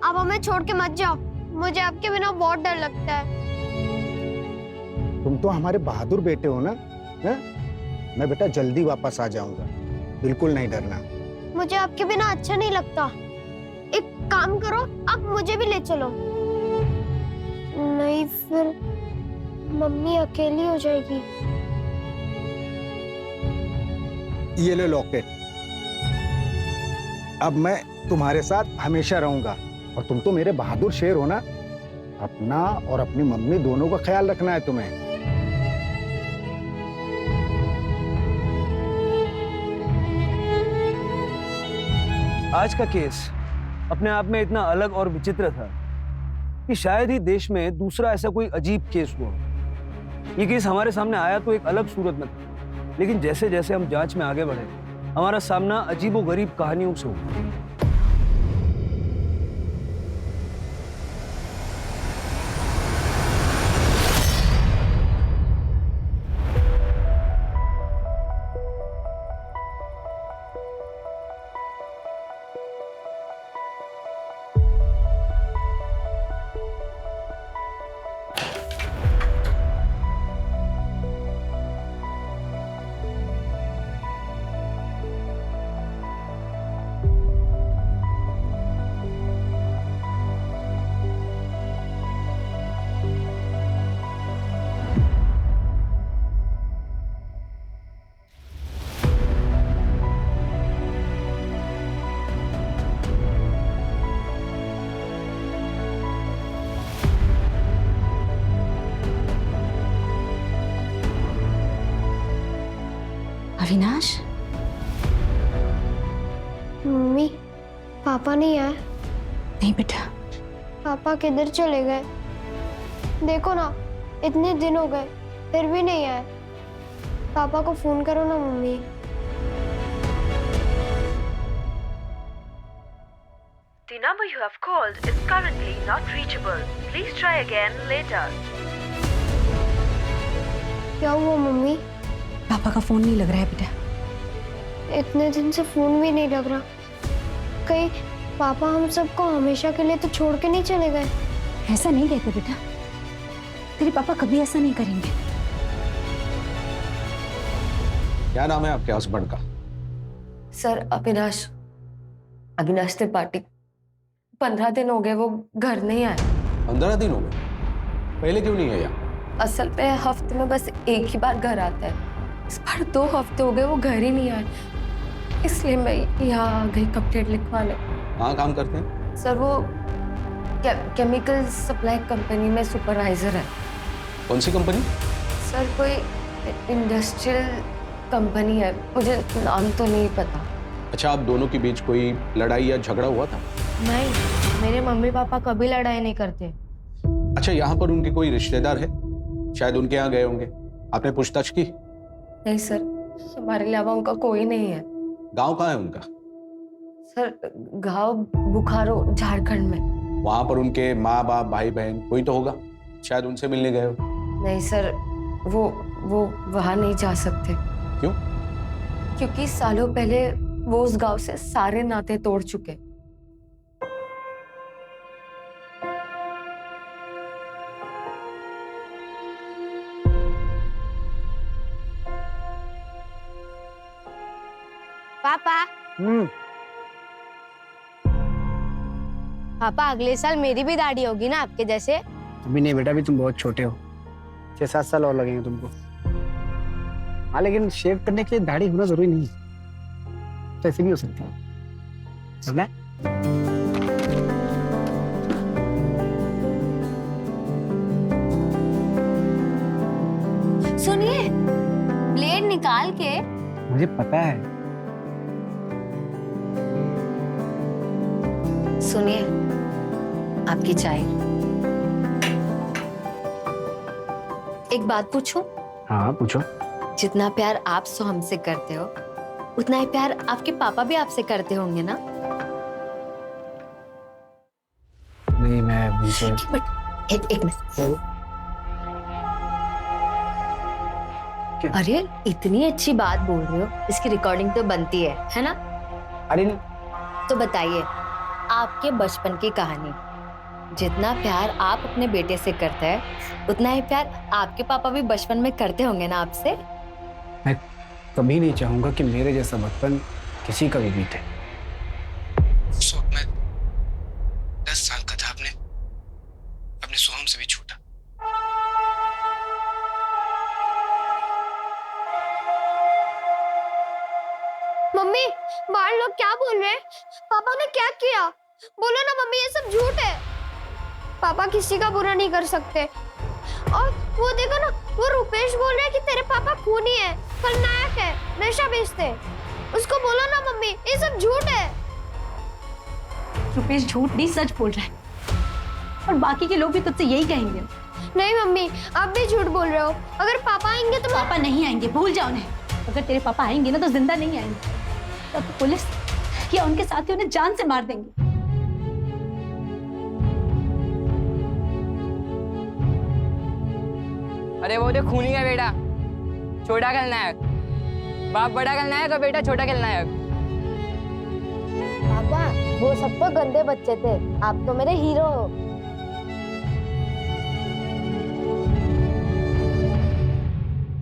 आप हमें छोड़ के मत जाओ, मुझे आपके बिना बहुत डर लगता है। तुम तो हमारे बहादुर बेटे हो ना, है? मैं बेटा जल्दी वापस आ जाऊंगा, बिल्कुल नहीं डरना। मुझे आपके बिना अच्छा नहीं लगता। एक काम करो, आप मुझे भी ले चलो। नहीं फिर मम्मी अकेली हो जाएगी। ये ले लॉकेट, अब मैं तुम्हारे साथ हमेशा रहूंगा। और तुम तो मेरे बहादुर शेर हो ना, अपना और अपनी मम्मी दोनों का ख्याल रखना है तुम्हें। आज का केस अपने आप में इतना अलग और विचित्र था कि शायद ही देश में दूसरा ऐसा कोई अजीब केस हुआ। ये केस हमारे सामने आया तो एक अलग सूरत में था, लेकिन जैसे जैसे हम जांच में आगे बढ़े, हमारा सामना अजीबोगरीब कहानियों से हुआ। अविनाश, मम्मी, पापा नहीं आए। नहीं बेटा। पापा किधर चले गए? देखो ना, इतने दिन हो गए फिर भी नहीं आए। पापा को फोन करो ना mummy. The number you have called is currently not reachable. Please try again later. क्या हुआ मम्मी? पापा का फोन नहीं लग रहा है बेटा। इतने दिन से फोन भी नहीं लग रहा। कहीं पापा हम सबको हमेशा के लिए तो छोड़ के नहीं चले गए? ऐसा नहीं कहते बेटा, तेरे पापा कभी ऐसा नहीं करेंगे। क्या नाम है आपके हस्बैंड का? सर अविनाश, अविनाश त्रिपाठी। 15 दिन हो गए वो घर नहीं आए। 15 दिन हो गए? पहले क्यों नहीं आया? असल में हफ्ते में बस एक ही बार घर आता है। इस बार 2 हफ्ते हो गए वो घर ही नहीं आए, इसलिए मैं यहाँ आ गई कंप्लेंट लिखवाने। कहाँ काम करते हैं? सर वो केमिकल सप्लाई कंपनी में सुपरवाइजर है। कौन सी कंपनी? सर कोई इंडस्ट्रियल कंपनी है, मुझे नाम तो नहीं पता। अच्छा, आप दोनों के बीच कोई लड़ाई या झगड़ा हुआ था? नहीं, मेरे मम्मी पापा कभी लड़ाई नहीं करते। अच्छा, यहाँ पर उनके कोई रिश्तेदार है? शायद उनके यहाँ गए होंगे, आपने पूछताछ की? नहीं सर, हमारे अलावा उनका कोई नहीं है। गांव कहाँ है उनका? सर गांव बुखारो, झारखंड में। वहां पर उनके माँ बाप भाई बहन कोई तो होगा, शायद उनसे मिलने गए हो। नहीं सर, वो वहां नहीं जा सकते। क्यों? क्योंकि सालों पहले वो उस गांव से सारे नाते तोड़ चुके। पापा, पापा अगले साल मेरी भी दाढ़ी होगी ना आपके जैसे? अभी नहीं बेटा, अभी तुम बहुत छोटे हो, 6-7 साल और लगेंगे तुमको। हाँ, लेकिन शेव करने के लिए दाढ़ी होना जरूरी नहीं है, तो ऐसे भी हो सकती है। समझा? सुनिए, ब्लेड निकाल के। मुझे पता है। सुनिए, आपकी चाय। एक बात पूछूं? हाँ पूछो। जितना प्यार आप सो हमसे करते हो, उतना ही प्यार आपके पापा भी आपसे करते होंगे ना? नहीं, मैं उनसे एक मिनट। अरे इतनी अच्छी बात बोल रहे हो, इसकी रिकॉर्डिंग तो बनती है ना? अरे तो बताइए, आपके बचपन की कहानी। जितना प्यार आप अपने बेटे से करते हैं उतना ही प्यार आपके पापा भी बचपन में करते होंगे ना आपसे। मैं कभी नहीं चाहूंगा कि मेरे जैसा बचपन किसी का भी बीते। उस वक्त मैं 10 साल का था, अपने सोहम से भी छोटा। मम्मी, बाहर लोग क्या बोल रहे हैं? पापा ने क्या किया? बोलो ना मम्मी, ये सब झूठ है। पापा किसी का बुरा नहीं कर सकते। और वो देखो ना, वो रुपेश बोल रहा है कि तेरे पापा खूनी है, खलनायक है, नशा बेचते हैं। उसको बोलो ना मम्मी, ये सब झूठ है। रुपेश झूठ नहीं सच बोल रहा है, और बाकी के लोग भी तुझसे यही कहेंगे। नहीं मम्मी, आप भी झूठ बोल रहे हो। अगर पापा आएंगे तो पापा नहीं आएंगे, भूल जाओ उन्हें। अगर तेरे पापा आएंगे ना तो जिंदा नहीं आएंगे, तब तो पुलिस या उनके साथी उन्हें जान से मार देंगे। अरे वो जो खूनी है बेटा, छोटा खलनायक। बाप बड़ा खलनायक और बेटा छोटा खलनायक। पापा वो सब तो गंदे बच्चे थे, आप तो मेरे हीरो हो।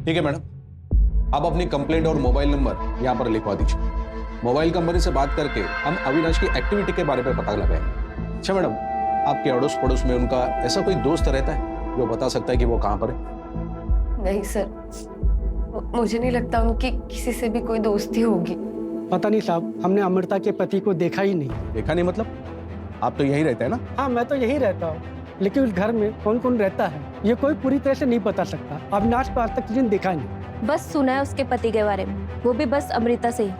ठीक है मैडम, आप अपनी कंप्लेंट और मोबाइल नंबर यहाँ पर लिखवा दीजिए। मोबाइल कंपनी से बात करके हम अविनाश की एक्टिविटी के बारे में पता लगाएंगे। अच्छा मैडम, आपके अड़ोस पड़ोस में उनका ऐसा कोई दोस्त रहता है जो बता सकता है कि वो कहाँ पर है? नहीं सर, मुझे नहीं लगता उनकी किसी से भी कोई दोस्ती होगी। पता नहीं साहब, हमने अमृता के पति को देखा ही नहीं। देखा नहीं मतलब? आप तो यहीं रहते हैं ना? हाँ, मैं तो यहीं रहता हूँ, लेकिन उस घर में कौन कौन रहता है ये कोई पूरी तरह से नहीं बता सकता। अविनाश को आज तक किसी ने देखा नहीं। बस सुना है उसके पति के बारे में, वो भी बस अमृता से ही।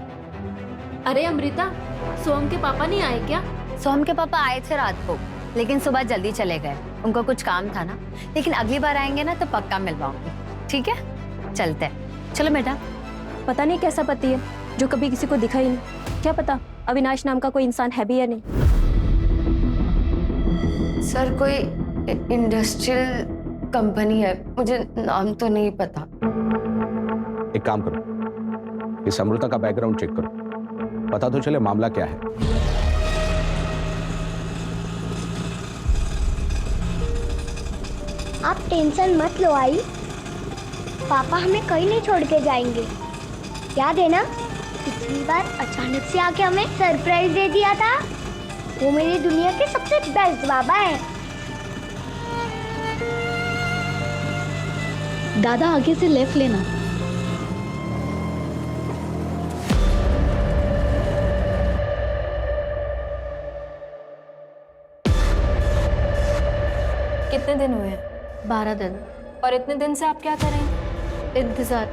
अरे अमृता, सोहम के पापा नहीं आए क्या? सोहम के पापा आए थे रात को, लेकिन सुबह जल्दी चले गए। उनको कुछ काम था ना, लेकिन अगली बार आएंगे ना तो पक्का मिलवाऊंगी। ठीक है, चलते हैं। चलो बेटा। पता नहीं कैसा पति है जो कभी किसी को दिखा ही नहीं। क्या पता अविनाश नाम का कोई इंसान है भी या नहीं। सर कोई इंडस्ट्रियल कंपनी है, मुझे नाम तो नहीं पता। एक काम करो, इस अमृता का बैकग्राउंड चेक करो, पता तो चले मामला क्या है। आप टेंशन मत लो आई, पापा हमें कहीं नहीं छोड़ के जाएंगे। याद है ना, पिछली बार अचानक से आके हमें सरप्राइज दे दिया था। वो मेरी दुनिया के सबसे बेस्ट बाबा है। दादा आगे से लेफ्ट लेना। कितने दिन हुए हैं? 12 दिन। और इतने दिन से आप क्या कर रहे हैं? इंतजार,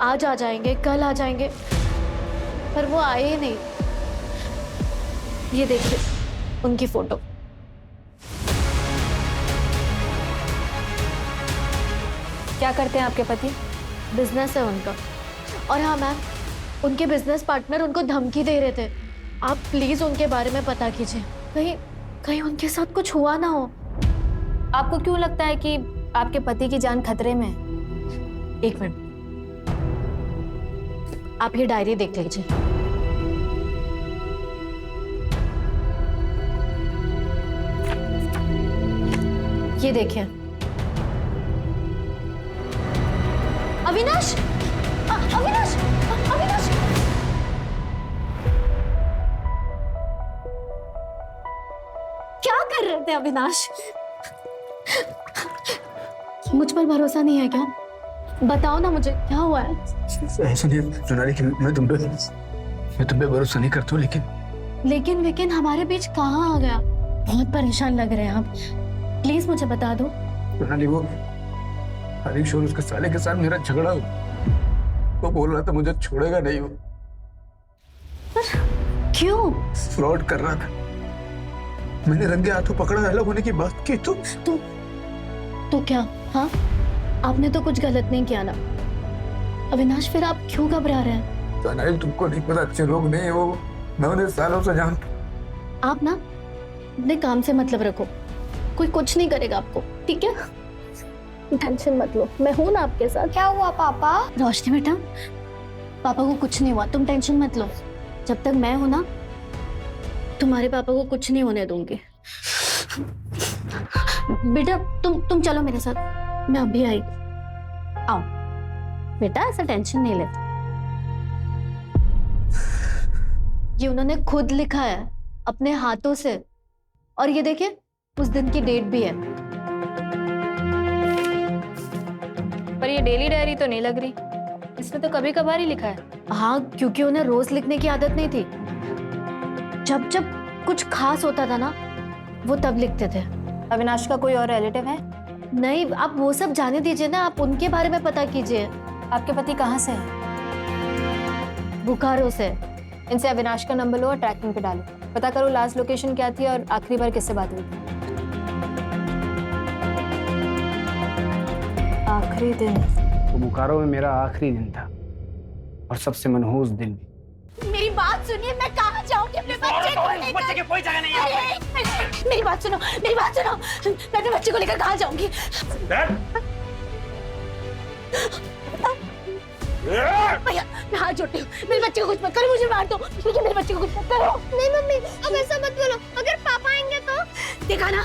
आज आ जाएंगे, कल आ जाएंगे, पर वो आए ही नहीं। ये देखिए उनकी फोटो। क्या करते हैं आपके पति? बिजनेस है उनका। और हाँ मैम, उनके बिजनेस पार्टनर उनको धमकी दे रहे थे। आप प्लीज उनके बारे में पता कीजिए, कहीं कहीं उनके साथ कुछ हुआ ना हो। आपको क्यों लगता है कि आपके पति की जान खतरे में है? एक मिनट, आप ये डायरी देख लीजिए। ये देखिए। अविनाश, अविनाश, अविनाश, क्या कर रहे थे अविनाश? मुझ पर भरोसा नहीं है क्या? बताओ ना मुझे, क्या हुआ है? ऐसा नहीं है सोनाली, कि मैं तुम पे भरोसा नहीं करता हूँ, लेकिन हमारे बीच कहाँ आ गया? बहुत परेशान लग रहे हैं आप, प्लीज मुझे बता दो। सोनाली, वो हरीश और उसके साले के साथ मेरा झगड़ा हुआ। वो बोल रहा था मुझे छोड़ेगा नहीं। वो क्यों? फ्रॉड कर रहा था। मैंने रंगे हाथों पकड़ा, अलग होने की बात की तो क्या? हाँ, आपने तो कुछ गलत नहीं किया ना अविनाश, फिर आप क्यों घबरा रहे हैं? सोनाली, तुमको नहीं पता, अच्छे लोग नहीं है वो। मैं उन्हें सालों से जानता। आप ना अपने काम से मतलब रखो, कोई कुछ नहीं करेगा आपको, ठीक है? टेंशन मत लो, मैं हूं ना आपके साथ। क्या हुआ पापा? रोशनी बेटा, पापा को कुछ नहीं हुआ, तुम टेंशन मत लो। जब तक मैं हूं ना, तुम्हारे पापा को कुछ नहीं होने दूंगी। बेटा तुम चलो मेरे साथ, मैं अभी आई। आओ बेटा, ऐसा टेंशन नहीं लेते। ये उन्होंने खुद लिखा है अपने हाथों से, और ये देखिए उस दिन की डेट भी है। पर ये डेली डायरी तो नहीं लग रही, इसमें तो कभी कभार ही लिखा है। हाँ, क्योंकि उन्हें रोज लिखने की आदत नहीं थी। जब जब कुछ खास होता था ना, वो तब लिखते थे। अविनाश का कोई और रिलेटिव है? नहीं, आप वो सब जाने दीजिए ना, आप उनके बारे में पता कीजिए। आपके पति कहाँ से है? बोकारो से। इनसे अविनाश का नंबर लो और ट्रैकिंग पे डालो, पता करो लास्ट लोकेशन क्या थी और आखिरी बार किससे बात हुई थी। आखिरी दिन तो बोकारो में मेरा आखिरी दिन था और सबसे मनहूस दिन भी। मेरी बात सुनिए, मैं कहाँ जाऊंगी अपने बच्चे को लेकर? बच्चे की कोई जगह नहीं है। मेरी बात सुनो, मेरी बात सुनो, मैं अपने बच्चे को लेकर कहाँ जाऊंगी? भैया मैं हाथ जोड़ती हूँ, मेरे बच्चे को कुछ मत करो, मुझे मार दो, लेकिन मेरे बच्चे को कुछ मत करो। नहीं मम्मी, अब ऐसा मत बोलो, अगर पापा आएंगे तो? देखा ना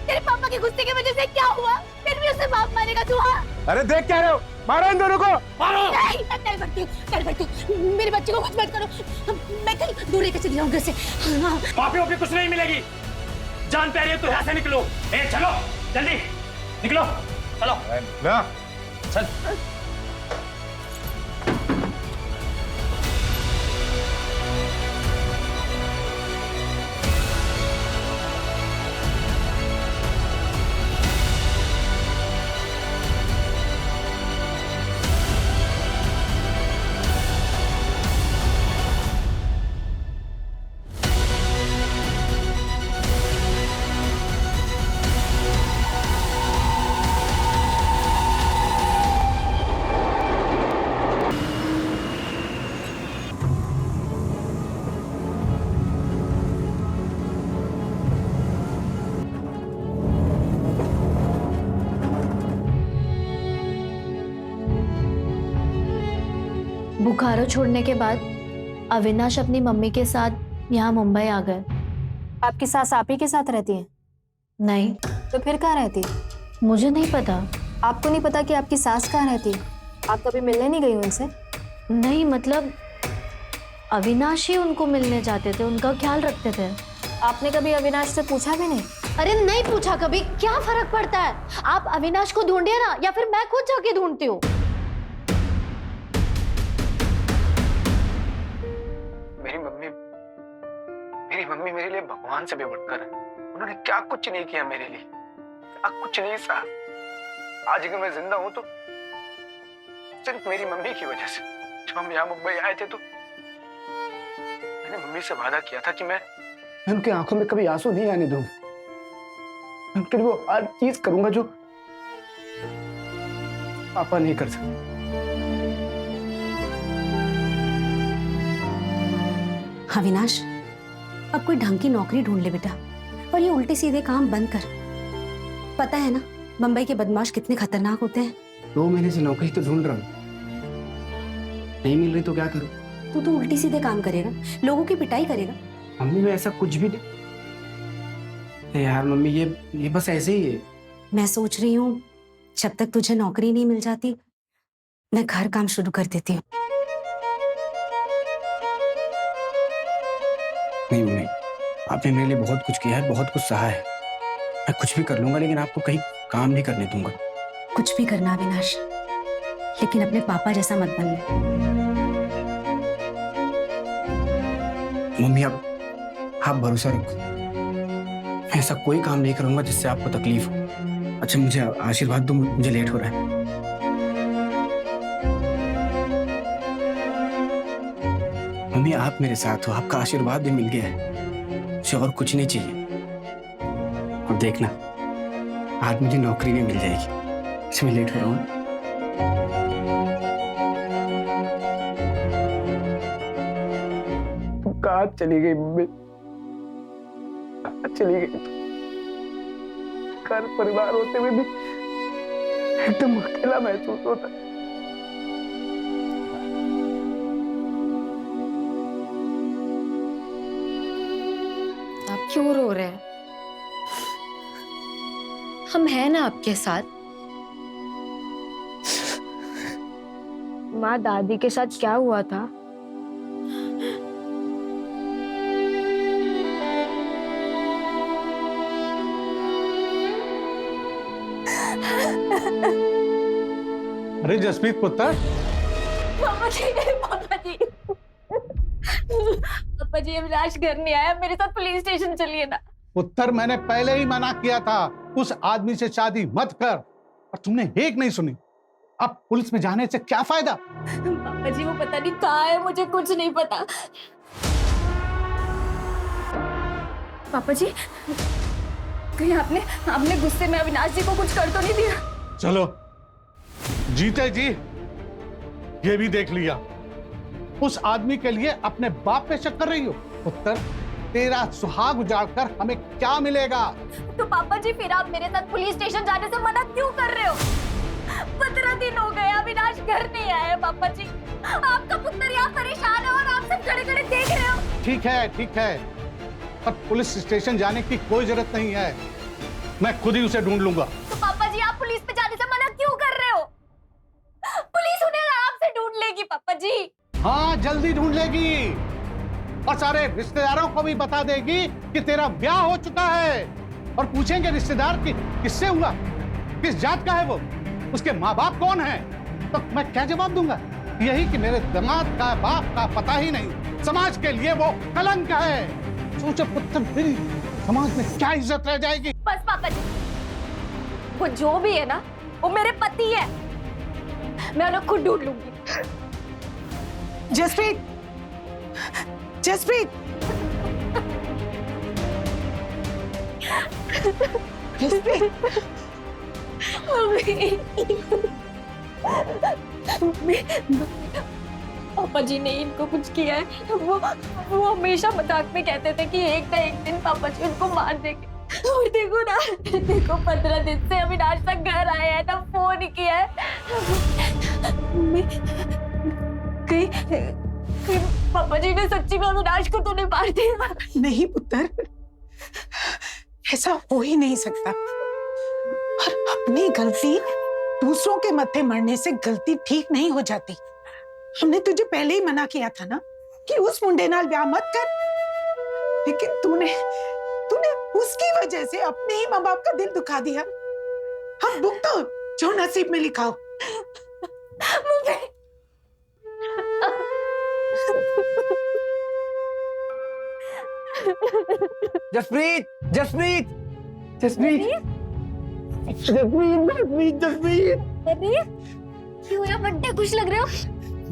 तेरे पापा के गुस्से की वजह से क्या हुआ, फिर भी उसे बाप मारेगा तू। हाँ अरे देख क्या रहे हो, मारो इन दोनों को। मारो। नहीं, मैं नहीं बढ़ती हूँ, मेरे बच्चे को कुछ मत करो, मैं कहीं दूर लेकर चली जाऊँ घर से। पापी वापी कुछ नहीं मिलेगी, जान प्यारी है तो यहाँ से निकलो। चलो जल्दी निकलो, चलो चल। बोकारो छोड़ने के बाद अविनाश अपनी मम्मी के साथ यहाँ मुंबई आ गए। आपकी सास आप ही के साथ रहती है? नहीं। तो फिर कहाँ रहती? मुझे नहीं पता। आपको नहीं पता कि आपकी सास कहाँ रहती? आप कभी मिलने नहीं गई उनसे? नहीं, मतलब अविनाश ही उनको मिलने जाते थे, उनका ख्याल रखते थे। आपने कभी अविनाश से पूछा भी नहीं? अरे नहीं पूछा कभी, क्या फर्क पड़ता है? आप अविनाश को ढूंढिए ना, या फिर मैं खुद जाके ढूंढती हूँ। मेरी मम्मी मेरे लिए भगवान से भी बढ़कर है। उन्होंने क्या कुछ नहीं किया मेरे लिए, क्या कुछ नहीं सहा। आज अगर मैं जिंदा हूं तो सिर्फ मेरी मम्मी की वजह से। जब हम यहाँ मुंबई आए थे तो मैंने मम्मी से वादा किया था कि मैं उनकी आंखों में कभी आंसू नहीं आने दूंगा। मैं उनके लिए वो हर चीज करूंगा जो पापा नहीं कर सकते। अविनाश, अब कोई ढंग की नौकरी ढूंढ ले बेटा, और ये उल्टे सीधे काम बंद कर। पता है ना मुंबई के बदमाश कितने खतरनाक होते हैं। 2 महीने से नौकरी तो ढूंढ रहा हूँ, नहीं मिल रही तो क्या करूँ? तू तो उल्टी सीधे काम करेगा, लोगों की पिटाई करेगा। मम्मी मैं ऐसा कुछ भी नहीं। यार मम्मी ये बस ऐसे ही है। मैं सोच रही हूँ जब तक तुझे नौकरी नहीं मिल जाती मैं घर काम शुरू कर देती हूँ। नहीं मम्मी, आपने मेरे लिए बहुत कुछ किया है, बहुत कुछ सहा है। मैं कुछ भी कर लूंगा, लेकिन आपको कहीं काम नहीं करने दूंगा। कुछ भी करना अविनाश, लेकिन अपने पापा जैसा मत बनना। मम्मी आप भरोसा रखो, मैं ऐसा कोई काम नहीं करूंगा जिससे आपको तकलीफ हो। अच्छा मुझे आशीर्वाद दो, मुझे लेट हो रहा है। मम्मी आप मेरे साथ हो, आपका आशीर्वाद भी मिल गया है, मुझे और कुछ नहीं चाहिए। और देखना आज मुझे नौकरी भी मिल जाएगी। अच्छा मैं लेट हो रहा हूँ। तुम कहाँ चली गई मम्मी? कहाँ चली गई? घर परिवार होते हुए भी एकदम अकेला महसूस होता है। क्यों रो रहे हैं? हम हैं ना आपके साथ। माँ, दादी के साथ क्या हुआ था? अरे जसप्रीत पुत्र, पापा जी, पापा जी, पापा जी, अविनाश घर नहीं आया, मेरे साथ पुलिस स्टेशन चलिए ना। पुत्र मैंने पहले ही मना किया था उस आदमी से शादी मत कर, और तुमने एक नहीं सुनी। अब पुलिस में जाने से क्या फायदा? पापा जी वो पता नहीं कहाँ है, मुझे कुछ नहीं पता। पापा जी, कहीं आपने गुस्से में अविनाश जी को कुछ कर तो नहीं दिया? चलो जीते जी ये भी देख लिया। उस आदमी के लिए अपने बाप पे शक कर रही हो। पुत्र, तेरा सुहाग उजाड़कर हमें क्या मिलेगा? तो पापा जी फिर आप मेरे साथ पुलिस स्टेशन जाने से मना क्यों कर रहे हो? 15 दिन हो गए अविनाश घर नहीं आया। पापा जी, आपका पुत्र यहाँ परेशान है और आप सब खड़े खड़े देख रहे हो। ठीक है, पर पुलिस स्टेशन जाने की कोई जरूरत नहीं है, मैं खुद ही उसे ढूंढ लूंगा। तो पापा जी आप पुलिस पे जाने से मना क्यों कर रहे हो? पुलिस उन्हें आपसे ढूंढ लेगी पापा जी। हाँ, जल्दी ढूंढ लेगी और सारे रिश्तेदारों को भी बता देगी कि तेरा ब्याह हो चुका है। और पूछेंगे रिश्तेदार कि किससे हुआ, किस जात का है वो, उसके माँ बाप कौन है, तो मैं क्या जवाब दूंगा? यही कि मेरे दामाद का बाप का पता ही नहीं, समाज के लिए वो कलंक है। सोचो पुत्र, फिर समाज में क्या इज्जत रह जाएगी? बस पापा जी, वो जो भी है ना, वो मेरे पति है, मैं उन्हें खुद ढूंढ लूंगी। जसप्रीत, जसप्रीत, जसप्रीत, पापा जी ने इनको कुछ किया है। वो हमेशा मजाक में कहते थे कि एक ना एक दिन पापा जी उनको मार देंगे। और देखो ना, देखो 15 दिन से अविनाश तक घर आए हैं, ना फोन किया है। कहीं पापा जी ने सच्ची में अविनाश को तो नहीं मार दिया? नहीं पुत्र, ऐसा हो ही नहीं सकता। और अपनी गलती दूसरों के मत्थे मरने से गलती ठीक नहीं हो जाती। हमने तुझे पहले ही मना किया था ना कि उस मुंडे नाल ब्याह मत कर, लेकिन तूने उसकी वजह से अपने ही माँ बाप का दिल दुखा दिया। हम भुगतो जो नसीब में लिखा हो। जसप्रीत, जसप्रीत, जसप्रीत, जसप्रीत, जसप्रीत, क्यों यार बड्डे खुश लग रहे हो?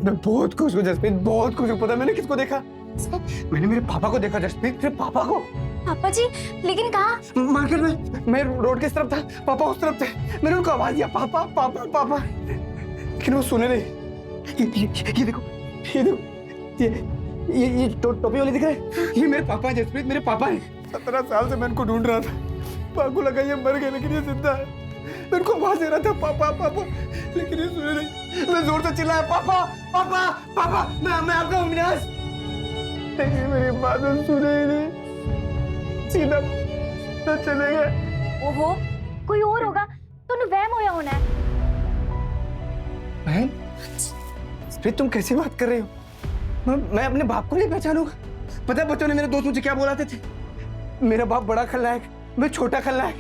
मैं बहुत खुश हूँ जसप्रीत, बहुत खुश हूँ। पता है मैंने किसको देखा? मैंने मेरे पापा को देखा जसप्रीत, मेरे पापा को। पापा जी, लेकिन कहाँ? मार्केट में, मैं रोड किस तरफ था, पापा उस तरफ थे। मैंने उनको आवाज दिया, पापा पापा पापा, लेकिन वो सुने नहीं। ये देखो, ये देखो, ये टोपी वाले दिख रहे हैं, ये मेरे पापा हैं जसप्रीत, मेरे पापा हैं। 17 साल से मैं इनको ढूंढ रहा था। पापा को लगा ये मर गए, लेकिन ये जिंदा है। मैं इनको आवाज दे रहा था, पापा पापा, लेकिन ये सुने नहीं। मैं जोर से चिल्लाया, पापा पापा पापा, मैं आपका अविनाश, लेकिन मेरी बात सुने ही नहीं, सीधा चले गए। ओहो, कोई और होगा तो न वहम होया होना है। बहन, फिर तुम कैसी बात कर रहे हो? मैं अपने बाप को नहीं पहचानूंगा? पता है बच्चों ने, मेरे दोस्त मुझे क्या बोलाते थे? मेरा बाप बड़ा खलनायक, मैं छोटा खलनायक।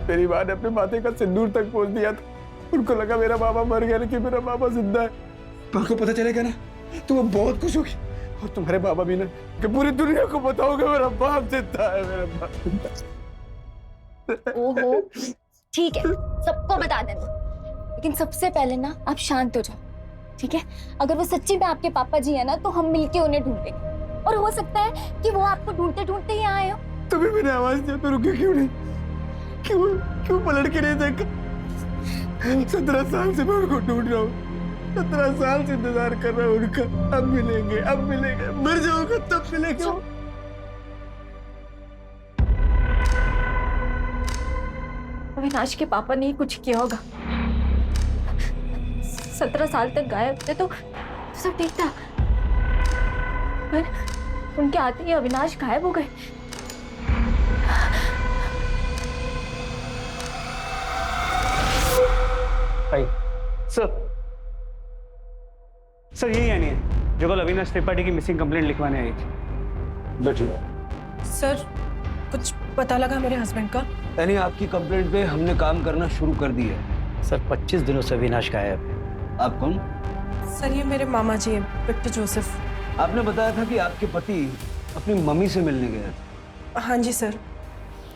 मेरी माँ ने अपने माथे का सिंदूर तक पोंछ दिया था। उनको लगा मेरा बाबा मर गया, लेकिन मेरा बाबा जिंदा है। माँ को पता चलेगा ना तो वो बहुत खुश होगी, और तुम्हारे बाबा भी ना, कि पूरी दुनिया को बताओगे मेरा बाप जिंदा है, मेरा बाप जिंदा है। ओहो, ठीक है, सबको बता देना, लेकिन सबसे पहले ना आप शांत हो जाओ, ठीक है? अगर वो सच्ची में आपके पापा जी है ना, तो हम मिलके उन्हें ढूंढेंगे, और हो सकता है कि वो आपको ढूंढते ढूंढते ही आए हो। तुम्हें मैंने आवाज दिया तो रुके क्यों नहीं? क्यों पलट के नहीं देखा? 17 साल से मैं उनको ढूंढ रहा हूँ, 17 साल से इंतजार कर रहा हूँ उनका। अब मिलेंगे, अब मिलेंगे, मर जाऊंगा तब मिलेंगे। अविनाश के पापा ने ही कुछ किया होगा। 17 साल तक गायब थे तो सब ठीक था, उनके आते ही अविनाश गायब हो गए। सर यही यानी है जो कल अविनाश त्रिपाठी की मिसिंग कंप्लेंट लिखवाने आई थी। बैठिए। सर कुछ पता लगा मेरे हस्बैंड का? यानी आपकी कंप्लेंट पे हमने काम करना शुरू कर दिया है। सर 25 दिनों से अविनाश गायब है। आप कौन? सर ये मेरे मामा जी हैं, विक्टर जोसेफ। आपने बताया था कि आपके पति अपनी मम्मी से मिलने गए थे। हाँ जी सर।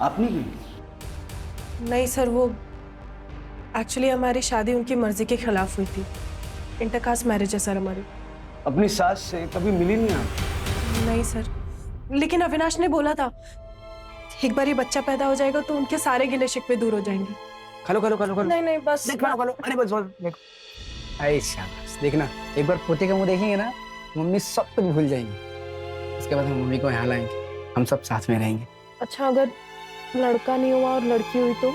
आप नहीं गई? नहीं सर, वो एक्चुअली हमारी शादी उनकी मर्जी के खिलाफ हुई थी। इंटरकास्ट मैरिज है सर हमारी। अपनी सास से कभी मिली नहीं आप? नहीं सर, लेकिन अविनाश ने बोला था एक बार ये बच्चा पैदा हो जाएगा तो उनके सारे गिले शिकवे दूर हो जाएंगे। खलो खलो खलो खलो। नहीं नहीं बस खलो खलो। अरे बस देखो, ऐ शाबाश। देखना एक बार पोते का मुंह देखेंगे ना, मम्मी सब कुछ भूल जाएंगी। उसके बाद हम मम्मी को यहाँ लाएंगे, हम सब साथ में रहेंगे। अच्छा, अगर लड़का नहीं हुआ और लड़की हुई तो?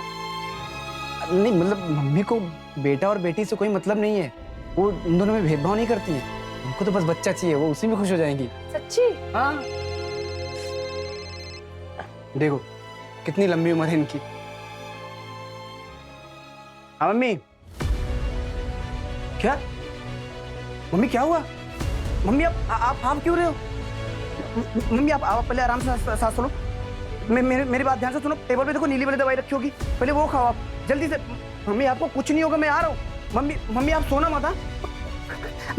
नहीं मतलब मम्मी को बेटा और बेटी से कोई मतलब नहीं है, वो उन दोनों में भेदभाव नहीं करती हैं। उनको तो बस बच्चा चाहिए, वो उसी में खुश हो जाएंगी। सच्ची? हाँ देखो कितनी लंबी उम्र है इनकी। हाँ मम्मी। क्या मम्मी क्या हुआ? मम्मी आप क्यों रहे हो? मम्मी आप पहले आराम से सांस लो। मेरी बात ध्यान से सुनो। टेबल पे देखो नीली वाली दवाई रखी होगी, पहले वो खाओ आप जल्दी से। मम्मी आपको कुछ नहीं होगा, मैं आ रहा हूँ। मम्मी आप सोना मत।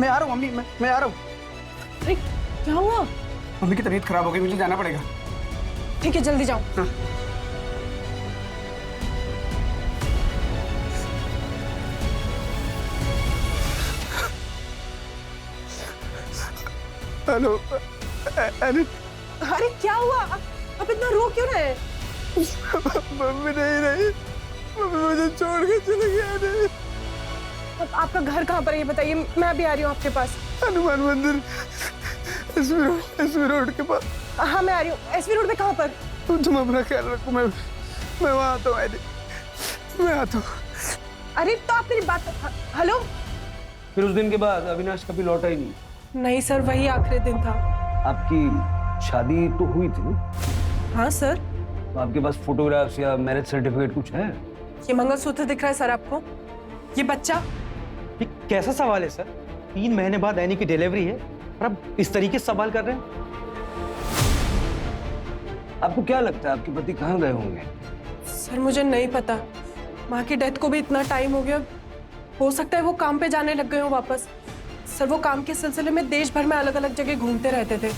मैं आ रहा हूँ मम्मी, मैं आ रहा हूँ। अरे क्या हुआ? मम्मी की तबीयत खराब हो गई, मुझे जाना पड़ेगा। ठीक है जल्दी जाओ। हाँ। हेलो। अरे क्या हुआ? आप इतना रो क्यों रहे? मम्मी नहीं रही, मम्मी मुझे छोड़ के चले गए। अब आपका घर कहाँ पर है ये बताइए, मैं भी आ रही हूँ आपके पास। हनुमान मंदिर एसवी रोड के पास। हाँ मैं आ रही हूँ। एसवी रोड पे कहाँ पर? तुम अपना ख्याल रखो, मैं वहाँ आता हूँ। मैं आता हूँ। अरे तो आप मेरी बात। हेलो। फिर उस दिन के बाद अविनाश कभी लौटा ही नहीं? नहीं सर, वही आखिरी दिन था। आपकी शादी तो हुई थी ना? हाँ सर। तो आपके पास फोटोग्राफ्स या मैरिज सर्टिफिकेट कुछ है? ये मंगलसूत्र दिख रहा है सर आपको? ये बच्चा? ये कैसा सवाल है सर? 3 महीने बाद एनी की डिलीवरी है और आप इस तरीके से सवाल कर रहे हैं? आपको क्या लगता है आपके पति कहाँ गए होंगे? सर मुझे नहीं पता, माँ की डेथ को भी इतना टाइम हो गया, हो सकता है वो काम पे जाने लग गए हो वापस। सर वो काम के सिलसिले में देश भर में अलग अलग जगह घूमते रहते थे,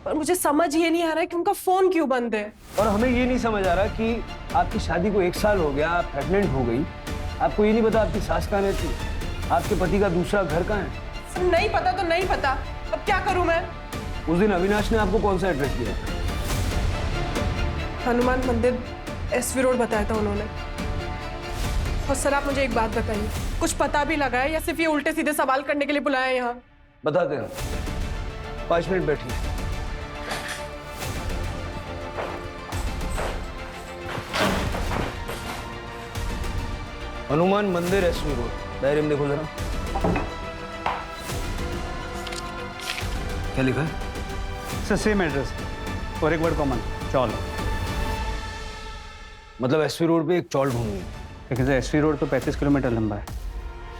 पर मुझे समझ ये नहीं आ रहा है कि उनका फोन क्यों बंद है। और हमें ये नहीं समझ आ रहा कि आपकी शादी को 1 साल हो गया, आप प्रेग्नेंट हो गई, आपको ये नहीं पता आपकी सास कहाँ रहती है, आपके पति का दूसरा घर कहाँ है? सर नहीं पता तो नहीं पता, अब क्या करूं मैं? उस दिन अविनाश ने आपको कौन सा एड्रेस दिया? हनुमान मंदिर एसवी रोड बताया था उन्होंने। और सर आप मुझे एक बात बताइए, कुछ पता भी लगा है या सिर्फ ये उल्टे सीधे सवाल करने के लिए बुलाया है यहाँ? बताते हैं, 5 मिनट बैठिए। हनुमान मंदिर एसवी रोड, डायरी में देखो जरा। क्या लिखा है? सर सेम एड्रेस और एक वर्ड कॉमन, चौल। मतलब एसवी रोड पे एक चौल ढूंढनी है? देखिए सर, एसवी रोड तो 35 किलोमीटर लंबा है,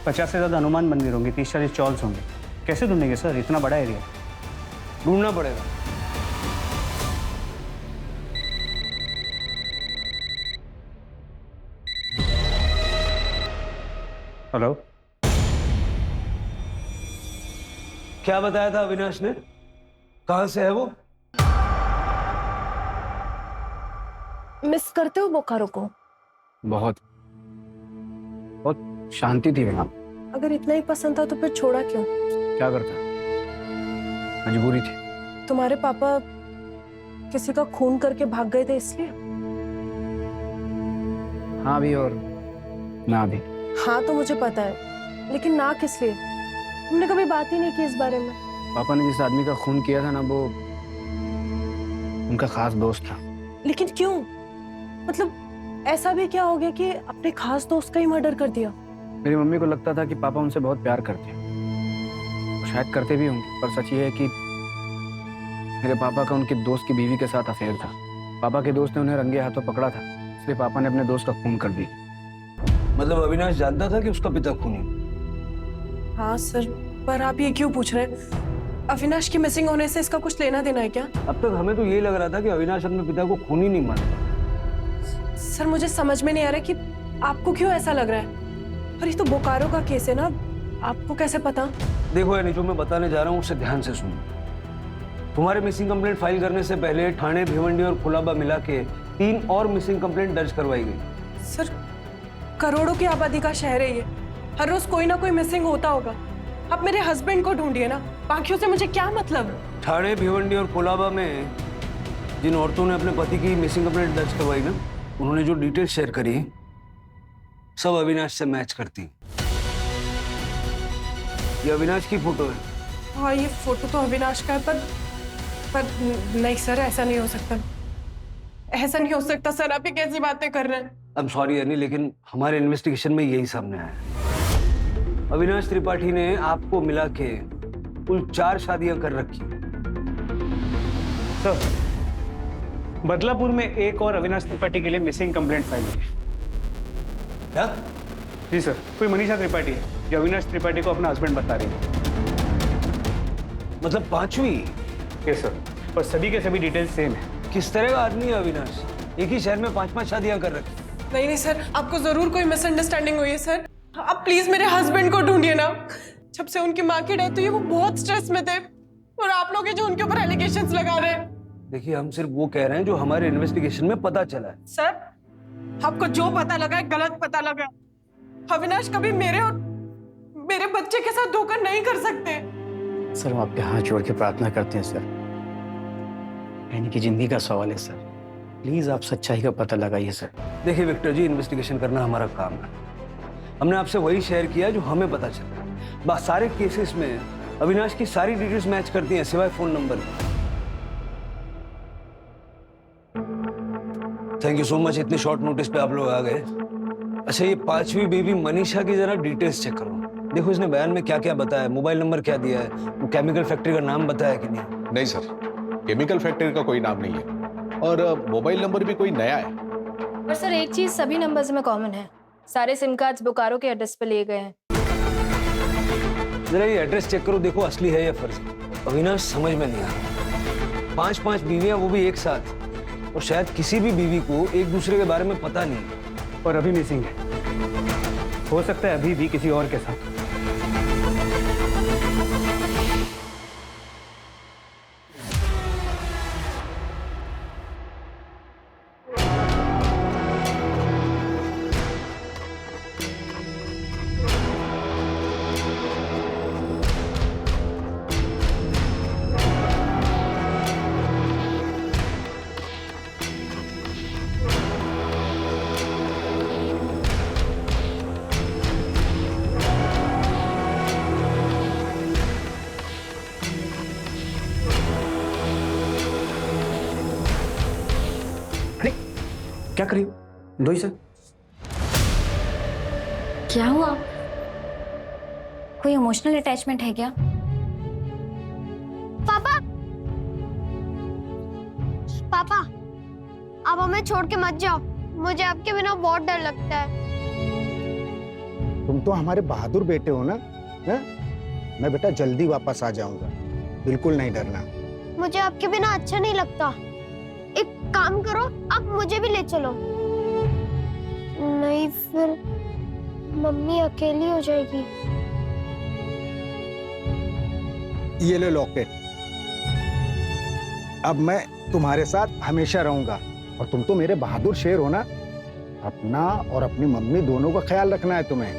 50 से ज़्यादा हनुमान मंदिर होंगे, 30-40 चौल्स होंगे। कैसे ढूंढेंगे सर, इतना बड़ा एरिया? ढूंढना पड़ेगा। हेलो। क्या बताया था अविनाश ने? कहां से है वो? मिस करते हो बोकारो को? बहुत शांति थी वहाँ। अगर इतना ही पसंद था तो फिर छोड़ा क्यों? क्या करता, मजबूरी थी। तुम्हारे पापा किसी का खून करके भाग गए थे इसलिए? हाँ भी और ना भी। हाँ तो मुझे पता है, लेकिन ना किस लिए? तुमने कभी बात ही नहीं की इस बारे में। पापा ने जिस आदमी का खून किया था ना, वो उनका खास दोस्त था। लेकिन क्यों? मतलब ऐसा भी क्या हो गया कि अपने खास दोस्त का ही मर्डर कर दिया? मेरी मम्मी को लगता था कि पापा उनसे बहुत प्यार करते हैं, शायद करते भी होंगे, पर सच ये है कि मेरे पापा का उनके दोस्त की बीवी के साथ अफेयर था। पापा के दोस्त ने उन्हें रंगे हाथों पकड़ा था, इसलिए पापा ने अपने दोस्त का खून कर दिया। मतलब अविनाश जानता था कि उसका पिता खूनी? हाँ सर, पर आप ये क्यों पूछ रहे हैं? अविनाश की मिसिंग होने से इसका कुछ लेना देना है क्या? अब तक हमें तो ये लग रहा था कि अविनाश अपने पिता को खूनी नहीं मानता। सर मुझे समझ में नहीं आ रहा कि आपको क्यों ऐसा लग रहा है। और ये तो बोकारो का केस है ना, आपको कैसे पता? देखो यानी जो मैं बताने जा रहा हूँ उसे ध्यान से सुनो। तुम्हारे मिसिंग कंप्लेंट फाइल करने से पहले ठाणे, भिवंडी और कुलाबा मिला के 3 और मिसिंग कंप्लेंट दर्ज करवाई गई। सर करोड़ों की आबादी का शहर है ये, हर रोज कोई ना कोई मिसिंग होता होगा। आप मेरे हस्बैंड को ढूंढिए ना, बाकियों से मुझे क्या मतलब? ठाणे, भिवंडी और कोलाबा में जिन औरतों ने अपने पति की मिसिंग कंप्लेंट दर्ज करवाई ना, उन्होंने जो डिटेल शेयर करी सब अविनाश से मैच करती। ये अविनाश की फोटो है। हाँ ये फोटो तो अविनाश का है, पर नहीं सर, ऐसा नहीं हो सकता, ऐसा नहीं हो सकता सर। आप ये कैसी बातें कर रहे हैं? आई एम सॉरी यानी, लेकिन हमारे इन्वेस्टिगेशन में यही सामने आया। अविनाश त्रिपाठी ने आपको मिला के कुल 4 शादियां कर रखी। सर, बदलापुर में एक और अविनाश त्रिपाठी के लिए मिसिंग कंप्लेंट फाइल हुई। क्या? जी सर, कोई मनीषा त्रिपाठी है जो अविनाश त्रिपाठी को अपना हस्बैंड बता रही है। मतलब 5वीं? यस सर, और सभी के सभी डिटेल्स सेम है। किस तरह का आदमी है अविनाश? एक ही शहर में 5-5 शादियां कर रखी। नहीं सर, आपको जरूर कोई मिसअंडरस्टैंडिंग हुई है सर। आप प्लीज मेरे हस्बैंड को ढूंढिए ना। जब से उनकी माँ की डेथ हुई है वो बहुत स्ट्रेस में थे, और आप लोग जो उनके ऊपर एलिगेशंस लगा रहे हैं। देखिए हम सिर्फ वो कह रहे हैं जो हमारे इन्वेस्टिगेशन में पता चला है। सर आपको जो पता लगा है गलत पता लगा है। अविनाश कभी मेरे और मेरे बच्चे के साथ धोखा नहीं कर सकते। सर हम आपके हाथ जोड़ के प्रार्थना करते हैं सर, रहने की जिंदगी का सवाल है सर, प्लीज आप सच्चाई का पता लगाइए सर। देखिए विक्टर जी, इन्वेस्टिगेशन करना हमारा काम है। हमने आपसे वही शेयर किया जो हमें पता चला। बस सारे केसेस में अविनाश की सारी डिटेल्स मैच करती हैं सिवाय phone number. Thank you so much, इतने शॉर्ट नोटिस पे आप लोग आ गए। अच्छा ये 5वीं बेबी मनीषा की जरा डिटेल्स चेक करो। देखो इसने बयान में क्या क्या बताया, मोबाइल नंबर क्या दिया है, वो केमिकल फैक्ट्री का नाम बताया कि नहीं? नहीं सर, केमिकल फैक्ट्री का कोई नाम नहीं है, और मोबाइल नंबर भी कोई नया है। पर सर एक चीज सभी नंबर्स में कॉमन है, सारे सिम कार्ड्स बोकारो के एड्रेस पे लिए गए हैं। जरा ये एड्रेस चेक करो, देखो असली है या फर्जी। अविनाश समझ में नहीं आ रहा। 5-5 बीवियां, वो भी एक साथ, और शायद किसी भी बीवी को एक दूसरे के बारे में पता नहीं। और अभी मिसिंग है, हो सकता है अभी भी किसी और के साथ। क्या करी दोई सर? क्या हुआ? कोई इमोशनल अटैचमेंट है क्या? पापा, पापा, आप हमें छोड़ के मत जाओ, मुझे आपके बिना बहुत डर लगता है। तुम तो हमारे बहादुर बेटे हो ना, है? मैं बेटा जल्दी वापस आ जाऊंगा, बिल्कुल नहीं डरना। मुझे आपके बिना अच्छा नहीं लगता। एक काम करो, आप मुझे भी ले चलो। नहीं फिर मम्मी अकेली हो जाएगी। ये ले लॉकेट, अब मैं तुम्हारे साथ हमेशा रहूंगा, और तुम तो मेरे बहादुर शेर हो ना। अपना और अपनी मम्मी दोनों का ख्याल रखना है तुम्हें।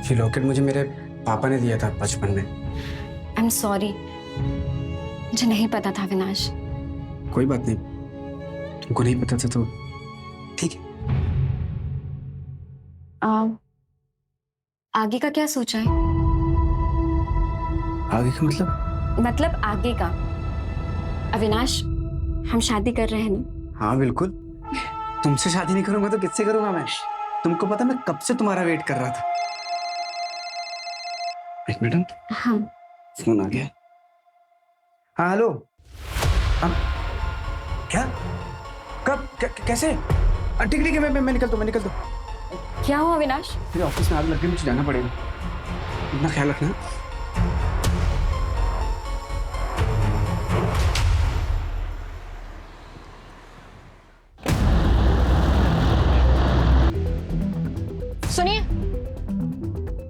ये लॉकेट मुझे मेरे पापा ने दिया था बचपन में। आई एम सॉरी, मुझे नहीं पता था अविनाश। कोई बात नहीं, तुमको नहीं पता था तो ठीक है। आगे का क्या सोचा है? आगे का मतलब आगे का। अविनाश, हम शादी कर रहे हैं ना? हाँ बिल्कुल, तुमसे शादी नहीं करूंगा तो किससे करूंगा मैं? तुमको पता मैं कब से तुम्हारा वेट कर रहा था। एक मिनट, हाँ फोन आ गया। हाँ हेलो। क्या? कब? कैसे? ठीक ठीक है, मैं निकलता हूँ। क्या हुआ अविनाश? मेरे ऑफिस में आग लग गई, मुझे जाना पड़ेगा। इतना ख्याल रखना। सुनिए,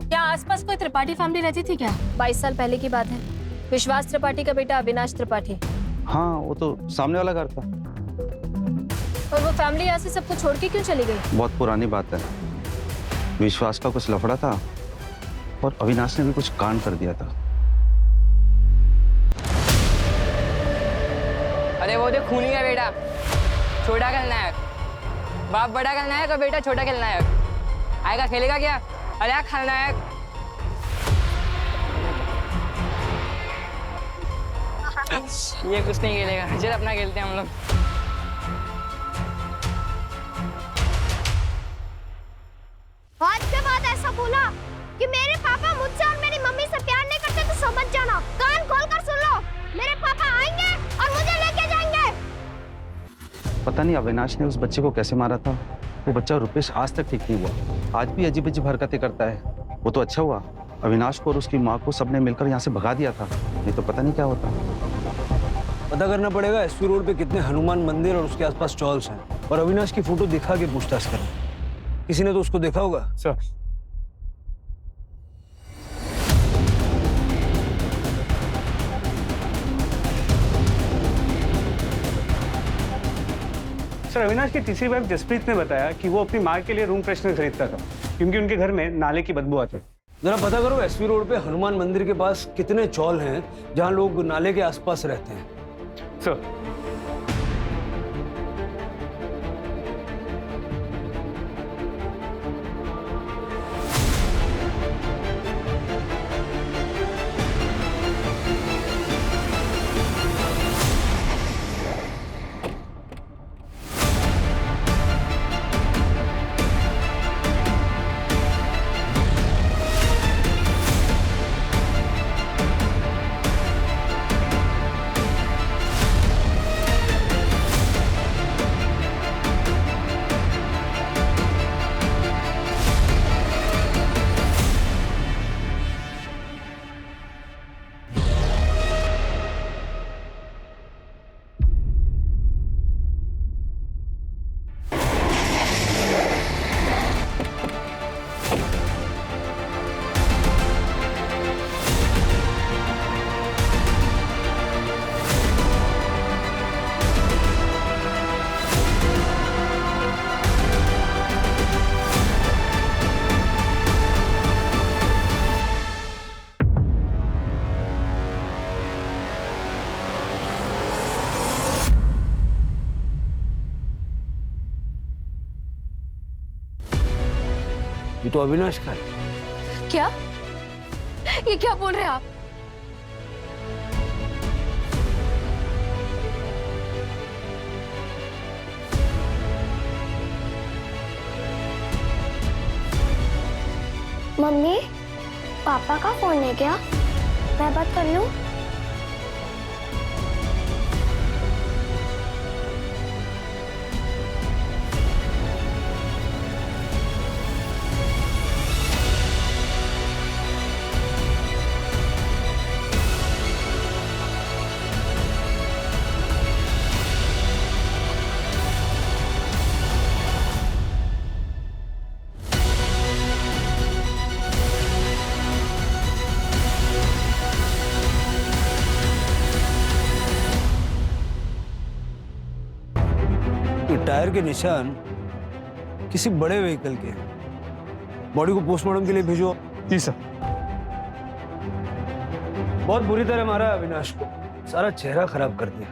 क्या आसपास कोई त्रिपाठी फैमिली रहती थी क्या? 22 साल पहले की बात है। विश्वास त्रिपाठी का बेटा अविनाश त्रिपाठी। हाँ, वो तो सामने वाला घर था। और वो फैमिली यहाँ से सबको छोड़ के क्यों चली गई? बहुत पुरानी बात है। विश्वास का कुछ लफड़ा था और अविनाश ने भी कुछ कांड कर दिया था। अरे वो जो खूनी का बेटा, छोटा खलनायक, बाप बड़ा खलनायक और बेटा छोटा खलनायक। आएगा खेलेगा क्या? अरे खलनायक। ये कुछ नहीं खेलेगा, चल अपना खेलते हैं हम लोग। आज के बाद ऐसा बोला कि मेरे पापा मुझसे और मेरी मम्मी से प्यार नहीं करते तो समझ जाना। कान खोलकर सुन लो, मेरे पापा आएंगे और मुझे लेके जाएंगे। पता नहीं अविनाश ने उस बच्चे को कैसे मारा था। वो बच्चा रुपेश आज तक ठीक नहीं हुआ, आज भी अजीब अजीब हरकतें करता है। वो तो अच्छा हुआ अविनाश को और उसकी माँ को सबने मिलकर यहाँ से भगा दिया था, नहीं तो पता नहीं क्या होता। पता करना पड़ेगा एसपी रोड पे कितने हनुमान मंदिर और उसके आसपास स्टॉल्स हैं, और अविनाश की फोटो दिखा के पूछताछ करें। किसी ने तो उसको देखा होगा। सर सर, अविनाश की तीसरी वाइफ जसप्रीत ने बताया कि वो अपनी माँ के लिए रूम फ्रेशनर खरीदता था क्योंकि उनके घर में नाले की बदबू आती। जरा पता करो एसपी रोड पे हनुमान मंदिर के पास कितने चौल हैं जहां लोग नाले के आसपास रहते हैं। सर ये तो अविनाश का है। क्या? ये क्या बोल रहे हैं आप? मम्मी, पापा का फोन है क्या? मैं बात कर लूं? टायर के निशान किसी बड़े व्हीकल के। बॉडी को पोस्टमार्टम के लिए भेजो। जी सर। बहुत बुरी तरह मारा है अविनाश को, सारा चेहरा खराब कर दिया।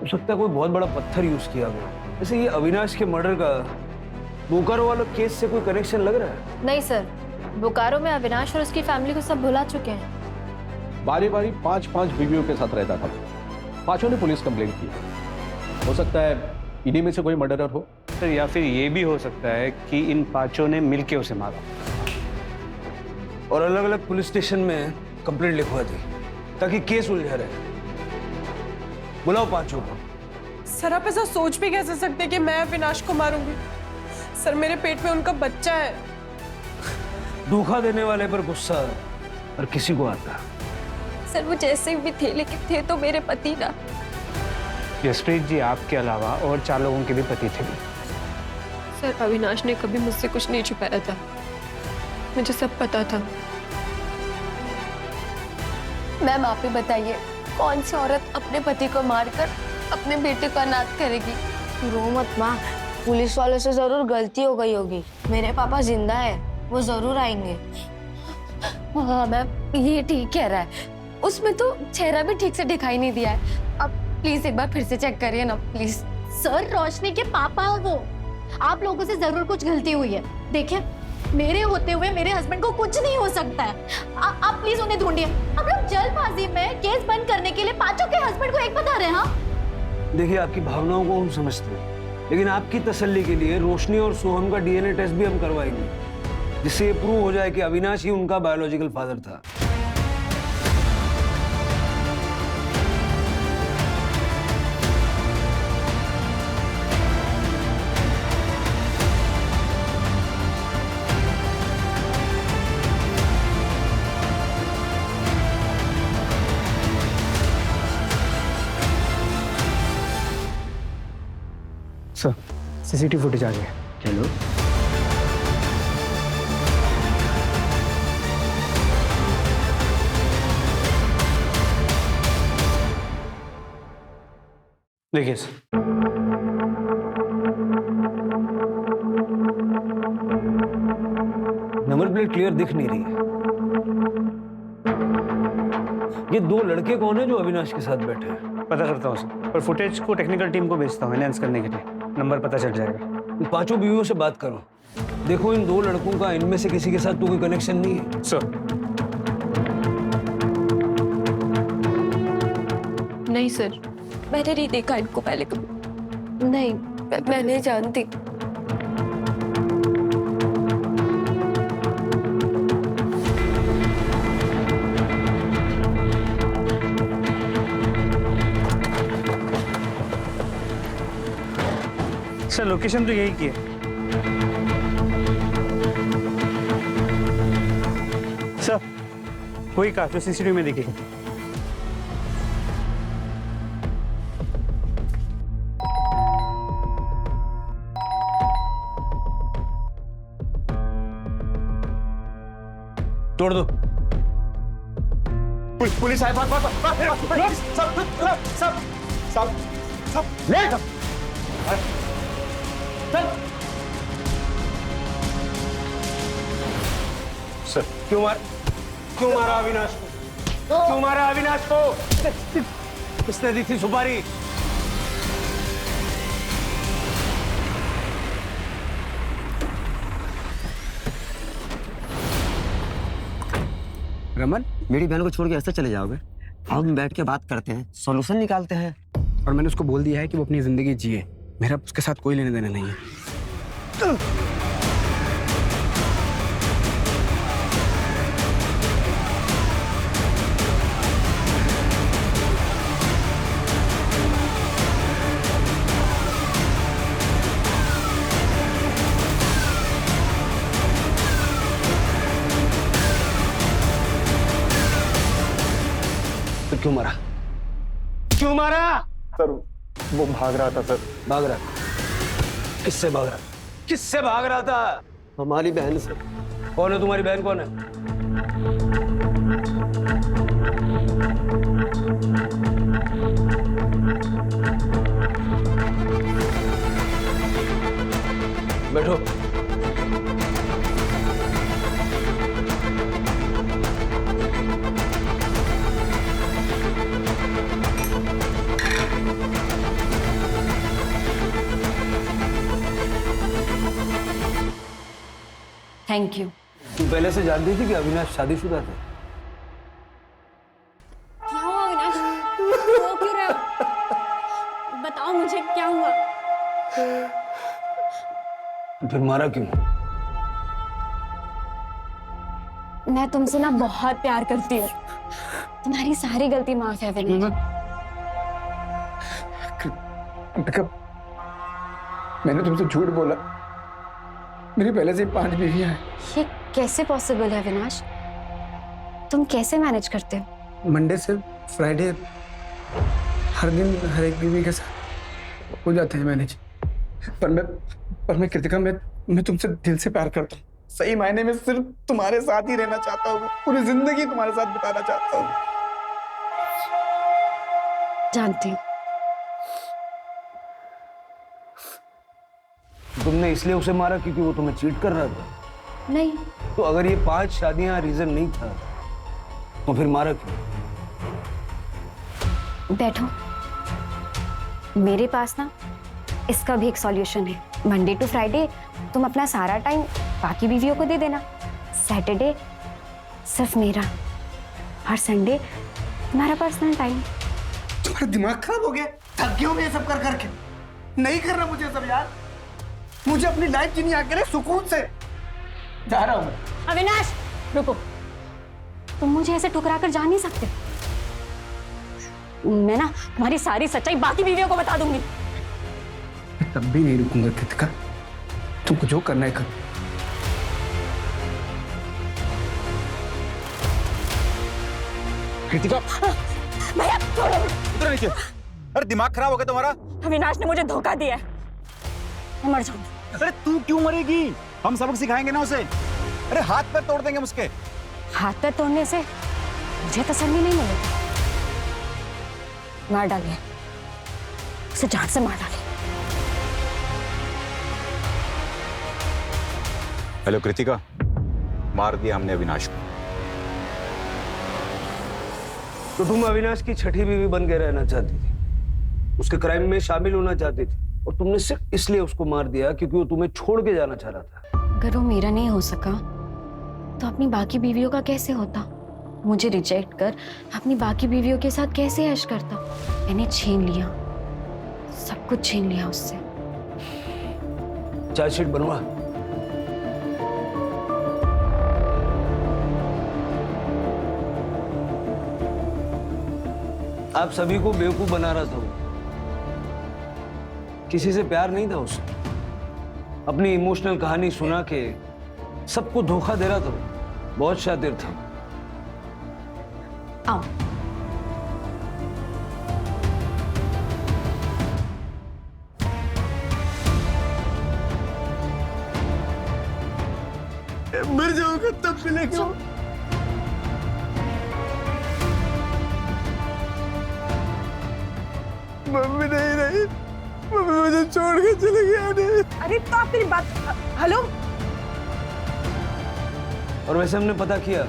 हो सकता है कोई बहुत बड़ा पत्थर यूज किया गया। वैसे ये अविनाश के मर्डर का बोकारो वाला केस से कोई कनेक्शन लग रहा है? नहीं सर, बोकारो में अविनाश और उसकी फैमिली को सब भुला चुके हैं। बारी बारी 5-5 बीवियों के साथ रहता था। पांचों ने पुलिस कंप्लेंट की। हो सकता है इन्हीं में से कोई मर्डरर हो। सर या फिर ये भी हो सकता है कि इन पांचों ने मिलके उसे मारा और अलग अलग पुलिस स्टेशन में कंप्लेंट लिखवा दी ताकि केस उलझा रहे। बुलाओ पांचों को। सर आप ऐसा सोच भी कैसे सकते कि मैं अविनाश को मारूंगी? सर मेरे पेट में उनका बच्चा है। धोखा देने वाले पर गुस्सा और किसी को आता। सर वो जैसे भी थे लेकिन थे तो मेरे पति ना। जसप्रीत जी आपके अलावा और 4 लोगों के भी पति थे। सर अविनाश ने कभी मुझसे कुछ नहीं छुपाया था, मुझे सब पता था। मैम आप ही बताइए कौन सी औरत अपने पति को मारकर अपने बेटे को अनाथ करेगी? रो मत माँ, पुलिस वालों से जरूर गलती हो गई होगी। मेरे पापा जिंदा है, वो जरूर आएंगे। हाँ मैम ये ठीक कह रहा है, उसमें तो चेहरा भी ठीक से दिखाई नहीं दिया है। अब प्लीज एक बार फिर से चेक करिए ना प्लीज। सर रोशनी के पापा हो वो, आप लोगों से जरूर कुछ गलती हुई है। देखिए मेरे होते हुए मेरे हस्बैंड को कुछ नहीं हो सकता है। आप प्लीज उन्हें ढूंढिए। आप लोग जल्दबाजी में केस बंद करने के लिए पांचों के हस्बैंड को एक बता रहे हैं। हाँ देखिए आपकी भावनाओं को हम समझते हैं, लेकिन आपकी तसल्ली के लिए रोशनी और सोहम का डीएनए टेस्ट भी हम करवाएंगे, जिससे ये प्रूव हो जाए कि अविनाश ही उनका बायोलॉजिकल फादर था। सर सीसीटीवी फुटेज आ गया। चलो देखिए सर, नंबर प्लेट क्लियर दिख नहीं रही है। ये 2 लड़के कौन है जो अविनाश के साथ बैठे हैं? पता करता हूँ सर, पर फुटेज को टेक्निकल टीम को भेजता हूँ एनहांस करने के लिए। नंबर पता चल जाएगा। इन पांचों बीवियों से बात करो, देखो इन 2 लड़कों का इनमें से किसी के साथ तो कोई कनेक्शन नहीं है। सर नहीं सर, मैंने नहीं देखा इनको पहले कभी। नहीं मैं नहीं जानती। सर लोकेशन तो यही की है। सर वही कार जो सीसीटीवी में दिखेगी। तोड़ दो। पुलिस आए। सब ले सर क्यों मारा अविनाश को? क्यों मारा अविनाश को? किसने दी थी सुपारी? रमन, मेरी बहन को छोड़ के ऐसे चले जाओगे? हम बैठ के बात करते हैं, सॉल्यूशन निकालते हैं। और मैंने उसको बोल दिया है कि वो अपनी जिंदगी जिए, मेरा उसके साथ कोई लेने देना नहीं है। तो क्यों मारा? क्यों मारा? सर वो भाग रहा था। सर भाग रहा? किससे भाग रहा? किससे भाग रहा था? हमारी बहन से। कौन है तुम्हारी बहन? कौन है? बैठो। Thank you. तू पहले से जानती थी कि अविनाश शादीशुदा थे? क्या हुआ अविनाश? रो क्यों रहे हो? बताओ मुझे क्या हुआ? फिर मारा क्यों? मैं तुमसे ना बहुत प्यार करती हूँ। तुम्हारी सारी गलती माफ है विनाश। मैंने तुमसे झूठ बोला। मेरी पहले से 5 बीवियां हैं। ये कैसे पॉसिबल है विनाश? तुम कैसे मैनेज करते हो? मंडे से फ्राइडे हर दिन हर एक बीवी के साथ हो जाते हैं मैनेज। पर मैं कृतिका, मैं तुमसे दिल से प्यार करता हूँ। सही मायने में सिर्फ तुम्हारे साथ ही रहना चाहता हूँ। पूरी जिंदगी तुम्हारे साथ बिताना चाहता हूँ। जानती हूँ। तुमने इसलिए उसे मारा क्योंकि वो तुम्हें चीट कर रहा था? नहीं। तो अगर ये 5 शादियां रीजन नहीं था तो फिर मारा क्यों? बैठो। मेरे पास ना इसका भी एक सॉल्यूशन है। मंडे टू फ्राइडे तुम अपना सारा टाइम बाकी बीवियों को दे देना। सैटरडे सिर्फ मेरा और संडे तुम्हारा पर्सनल टाइम। तुम्हारा दिमाग खराब हो गया? थक गया हूं मैं ये सब कर करके। नहीं करना मुझे सब यार। मुझे अपनी लाइफ जीनी आके सुकून से। जा रहा हूं मैं। अविनाश रुको। तुम मुझे ऐसे ठुकरा कर जा नहीं सकते। मैं ना तुम्हारी सारी सच्चाई बाकी बीवियों को बता दूंगी। मैं तब भी नहीं रुकूंगा कृतिका। तुमको जो करना है करो। कृतिका भैया छोड़ो। उतर नीचे। अरे दिमाग खराब हो गया तुम्हारा? अविनाश ने मुझे धोखा दिया है। मैं मर जाऊंगी। अरे तू क्यों मरेगी? हम सबक सिखाएंगे ना उसे। अरे हाथ पैर तोड़ देंगे उसके। हाथ पैर तोड़ने से मुझे तसल्ली नहीं मिलेगी। मार डालिए उसे, जान से मार डालिए। हेलो कृतिका, मार दिया हमने अविनाश को। तो तुम अविनाश की छठी बीवी बन के रहना चाहती थी, उसके क्राइम में शामिल होना चाहती थी, और तुमने सिर्फ इसलिए उसको मार दिया क्योंकि वो तुम्हें छोड़ के जाना चाह रहा था। अगर वो मेरा नहीं हो सका तो अपनी बाकी बीवियों का कैसे होता? मुझे रिजेक्ट कर अपनी बाकी बीवियों के साथ कैसे ऐश करता? मैंने छीन लिया, सब कुछ छीन लिया उससे। चार्जशीट बनवा। आप सभी को बेवकूफ बना रहा था वो। किसी से प्यार नहीं था उसे। अपनी इमोशनल कहानी सुना के सबको धोखा दे रहा था वो। बहुत शातिर था। आओ। मर जाऊंगा तब मिलेगा। मम्मी नहीं रही, मम्मी मुझे छोड़ के चले गया। अरे तो आप मेरी बात। हेलो। और वैसे हमने पता किया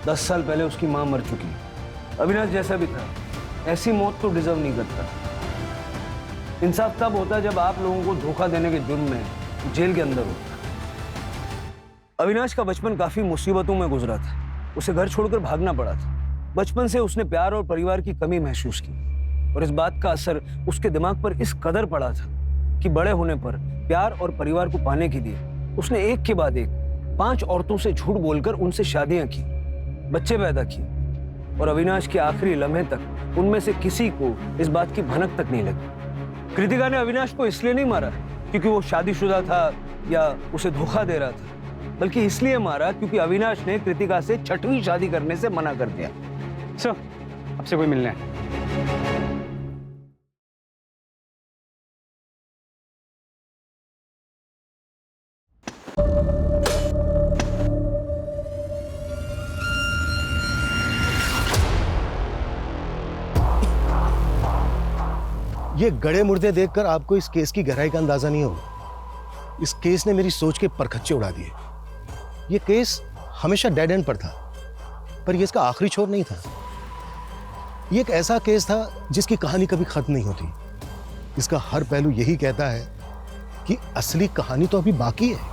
10 साल पहले उसकी मां मर चुकी। अविनाश जैसा भी था, ऐसी मौत तो डिजर्व नहीं करता। इंसाफ तब होता जब आप लोगों को धोखा देने के जुर्म में जेल के अंदर होता। अविनाश का बचपन काफी मुसीबतों में गुजरा था। उसे घर छोड़कर भागना पड़ा था। बचपन से उसने प्यार और परिवार की कमी महसूस की, और इस बात का असर उसके दिमाग पर इस कदर पड़ा था कि बड़े होने पर प्यार और परिवार को पाने के लिए उसने एक के बाद एक 5 औरतों से झूठ बोलकर उनसे शादियां की, बच्चे पैदा किए, और अविनाश के आखिरी लम्हे तक उनमें से किसी को इस बात की भनक तक नहीं लगी। कृतिका ने अविनाश को इसलिए नहीं मारा क्योंकि वो शादीशुदा था या उसे धोखा दे रहा था, बल्कि इसलिए मारा क्योंकि अविनाश ने कृतिका से 6वीं शादी करने से मना कर दिया। सर, आपसे कोई मिलना है। ये गड़े मुर्दे देखकर आपको इस केस की गहराई का अंदाजा नहीं होगा। इस केस ने मेरी सोच के परखच्चे उड़ा दिए। ये केस हमेशा डेड एंड पर था, पर ये इसका आखिरी छोर नहीं था। ये एक ऐसा केस था जिसकी कहानी कभी खत्म नहीं होती। इसका हर पहलू यही कहता है कि असली कहानी तो अभी बाकी है।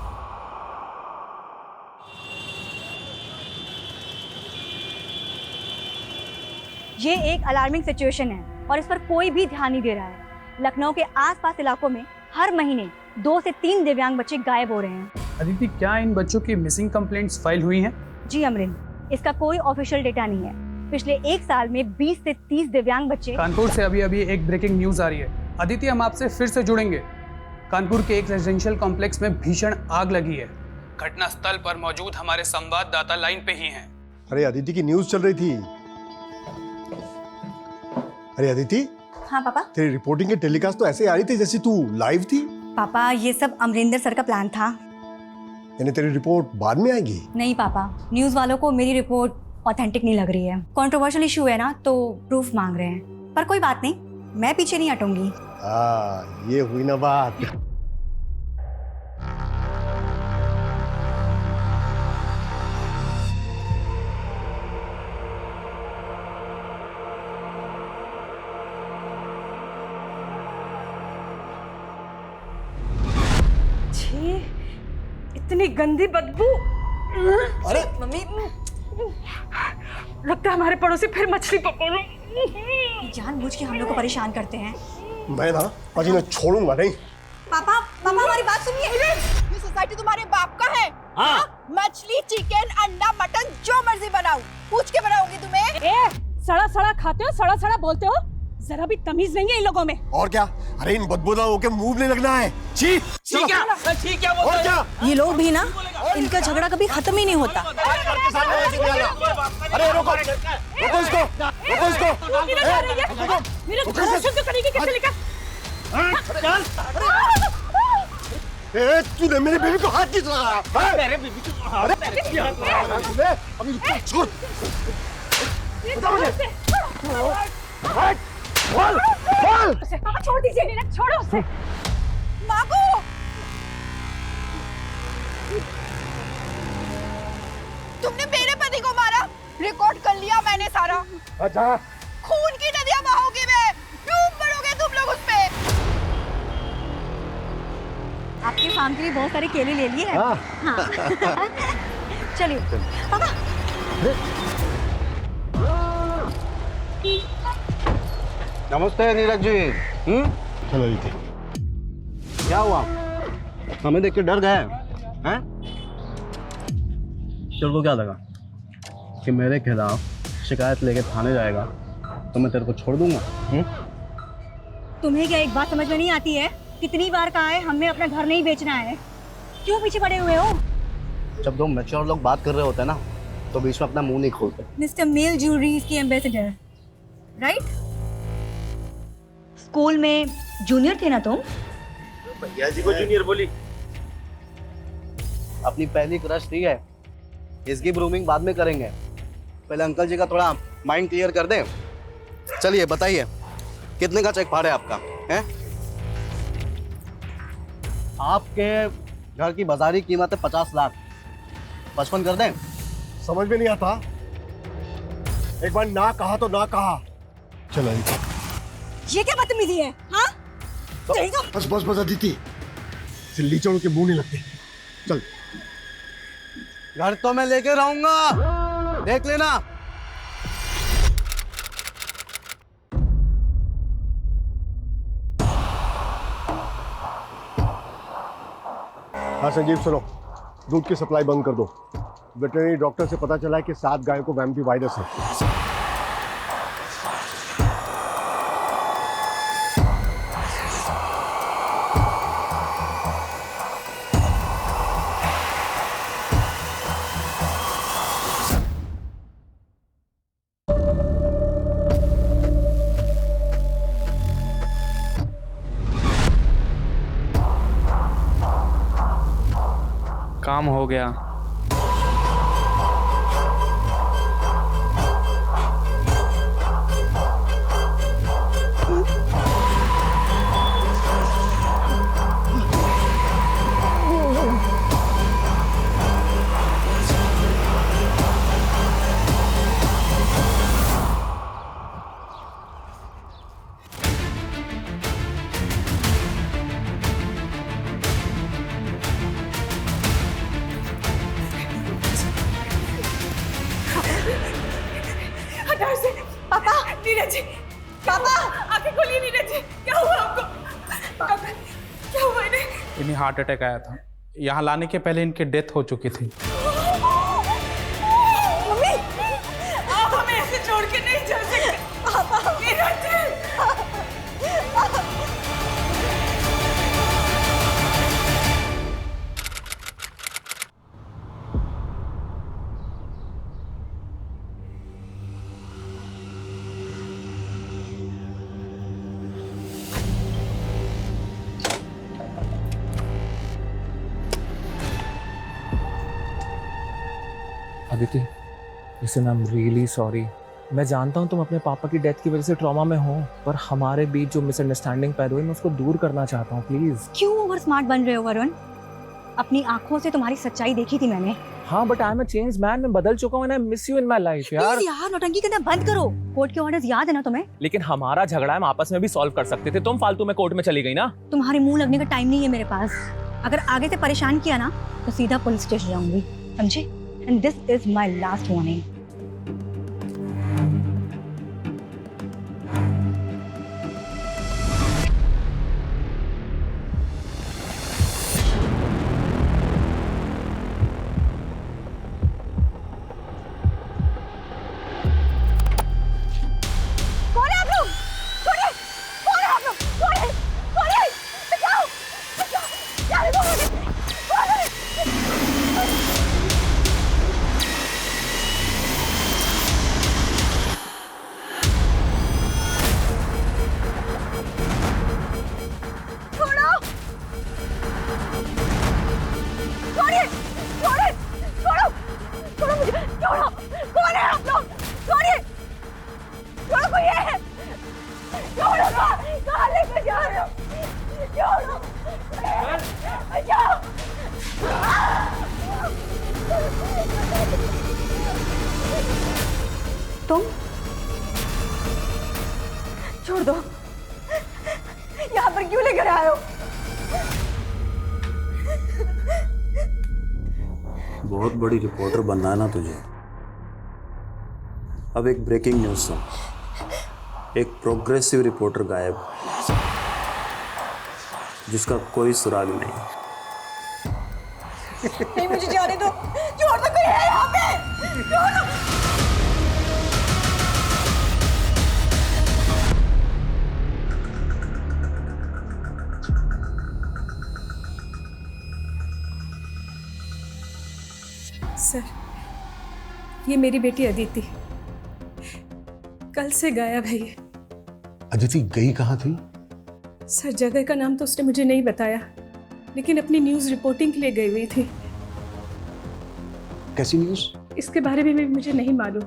ये एक अलार्मिंग सिचुएशन है और इस पर कोई भी ध्यान नहीं दे रहा है। लखनऊ के आसपास इलाकों में हर महीने 2 से 3 दिव्यांग बच्चे गायब हो रहे हैं। अदिति, क्या इन बच्चों की मिसिंग कंप्लेंट्स फाइल हुई हैं? जी अमरिन, इसका कोई ऑफिशियल डेटा नहीं है। पिछले 1 साल में 20 से 30 दिव्यांग बच्चे। कानपुर से अभी एक ब्रेकिंग न्यूज आ रही है। अदिति, हम आपसे फिर से जुड़ेंगे। कानपुर के एक रेजिडेंशियल कॉम्प्लेक्स में भीषण आग लगी है। घटना स्थल पर मौजूद हमारे संवाददाता लाइन पे ही हैं। अरे अदिति की न्यूज चल रही थी। अरे अदिति, हाँ पापा। तेरी रिपोर्टिंग की टेलीकास्ट तो ऐसे आ रही थी जैसे तू लाइव थी। पापा, ये सब अमरिंदर सर का प्लान था। यानी तेरी रिपोर्ट बाद में आएगी? नहीं पापा, न्यूज वालों को मेरी रिपोर्ट ऑथेंटिक नहीं लग रही है। कंट्रोवर्शियल इशू है ना, तो प्रूफ मांग रहे हैं। पर कोई बात नहीं, मैं पीछे नहीं हटूंगी। ये हुई ना बात। छी, इतनी गंदी बदबू। अरे मम्मी, लगता है हमारे पड़ोसी फिर मछली पकड़ रहे। जानबूझ के हम लोग को परेशान करते हैं। मैं ना आज इन्हें छोड़ूंगा नहीं। पापा, पापा हमारी बात सुनिए। ये सोसाइटी तुम्हारे बाप का है? हाँ? मछली, चिकन, अंडा, मटन जो मर्जी बनाओ, पूछ के बनाऊंगी तुम्हें। सड़ा सड़ा खाते हो, सड़ा सड़ा बोलते हो, जरा भी तमीज नहीं है इन लोगों में। और क्या? अरे इन बदबूदारों के मुंह नहीं लगना है। छी! और क्या? ये लोग भी ना, इनका झगड़ा कभी खत्म ही नहीं होता। अरे रोको इसको, रोको इसको। मेरे घर से तो करेगी कैसे लेकर? तूने मेरे बेबी को हाथ किस लगाया? मेरे बेबी को अभी छोड़। बता मुझे। पापा छोड़ दीजिए, नीरज छोड़ो उसे। मागो, तुमने मेरे पति को मारा। रिकॉर्ड कर लिया मैंने सारा। अच्छा, खून की नदियां बहाओगी मैं, डूब मरोगे तुम लोग उसपे। आपके फार्म के लिए बहुत सारे केले ले लिए। हाँ। चलिए पापा। नमस्ते नीरज जी। चलो रीति, क्या हुआ? हमें देख के डर गए हैं? तेरे को क्या लगा कि मेरे खिलाफ शिकायत लेके थाने जाएगा तो मैं तेरे को छोड़ दूंगा? तुम्हें क्या एक बात समझ में नहीं आती है? कितनी बार कहा है हमने अपना घर नहीं बेचना है, क्यों पीछे पड़े हुए हो? जब दो मैच्योर लोग बात कर रहे होते हैं ना, तो बीच में अपना मुंह नहीं खोलते। मिस्टर मेल ज्वेलरीज की एम्बेसडर, राइट? स्कूल में जूनियर थे ना तुम? भैया जी को जूनियर बोली। अपनी पहली क्रश थी है, इसकी ग्रूमिंग बाद में करेंगे। पहले अंकल जी का थोड़ा माइंड क्लियर कर दें। चलिए बताइए, कितने का चेक फाड़े आपका है? आपके घर की बाजारी कीमत है 50 लाख। 55 कर दें? समझ में नहीं आता। एक बार ना कहा तो ना कहा। चलो ये क्या बदतमीजी है? हाँ? बस बस बस अदिति, लीचड़ों के मुंह नहीं लगते। चल। घर तो मैं लेके रहूंगा, देख लेना। हाँ संजीव सुनो, दूध की सप्लाई बंद कर दो। वेटरनरी डॉक्टर से पता चला है कि 7 गायों को वैम्पी वायरस है। काम हो गया। पापा, नीरज जी, पापा, आंखें खोलिए नीरज जी, क्या हुआ आपको? पापा, क्या हुआ? इन्हें हार्ट अटैक आया था। यहाँ लाने के पहले इनकी डेथ हो चुकी थी। मम्मी, आप हमें ऐसे छोड़ के नहीं जा सकते। Aditi, listen, I am really sorry. मैं जानता हूँ तुम अपने पापा की डेथ की वजह से ट्रॉमा में हो, पर हमारे बीच जो मिसअंडरस्टैंडिंग पैदा हुई मैं उसको दूर करना चाहता हूँ, प्लीज। क्यों ओवर स्मार्ट बन रहे हो वरुण? अपनी आंखों से तुम्हारी सच्चाई देखी थी मैंने। हाँ, but I am a changed man, मैं बदल चुका हूँ and I miss you in my life यार। प्लीज यार, नौटंकी करना बंद करो। कोर्ट के ऑर्डर्स याद है ना तुम्हें? लेकिन हमारा झगड़ा हम आपस में भी सॉल्व कर सकते थे, तुम फालतू में कोर्ट में चली गई ना। तुम्हारे मुंह लगने का टाइम नहीं है मेरे पास। अगर आगे से परेशान किया ना तो सीधा पुलिस स्टेशन जाऊंगी, समझे? And this is my last warning. तुम छोड़ दो, यहाँ पर क्यों लेकर आए हो? बहुत बड़ी रिपोर्टर बनना है ना तुझे। अब एक ब्रेकिंग न्यूज़ सुन। एक प्रोग्रेसिव रिपोर्टर गायब, जिसका कोई सुराग नहीं। नहीं, मुझे जाने दो। छोड़ दो, कोई है यहाँ पे। छोड़ दो। सर, ये मेरी बेटी अदिति कल से गायब है। ये अदिति गई कहाँ थी? सर, जगह का नाम तो उसने मुझे नहीं बताया, लेकिन अपनी न्यूज़ रिपोर्टिंग के लिए गई हुई थी। कैसी न्यूज़? इसके बारे में भी मुझे नहीं मालूम,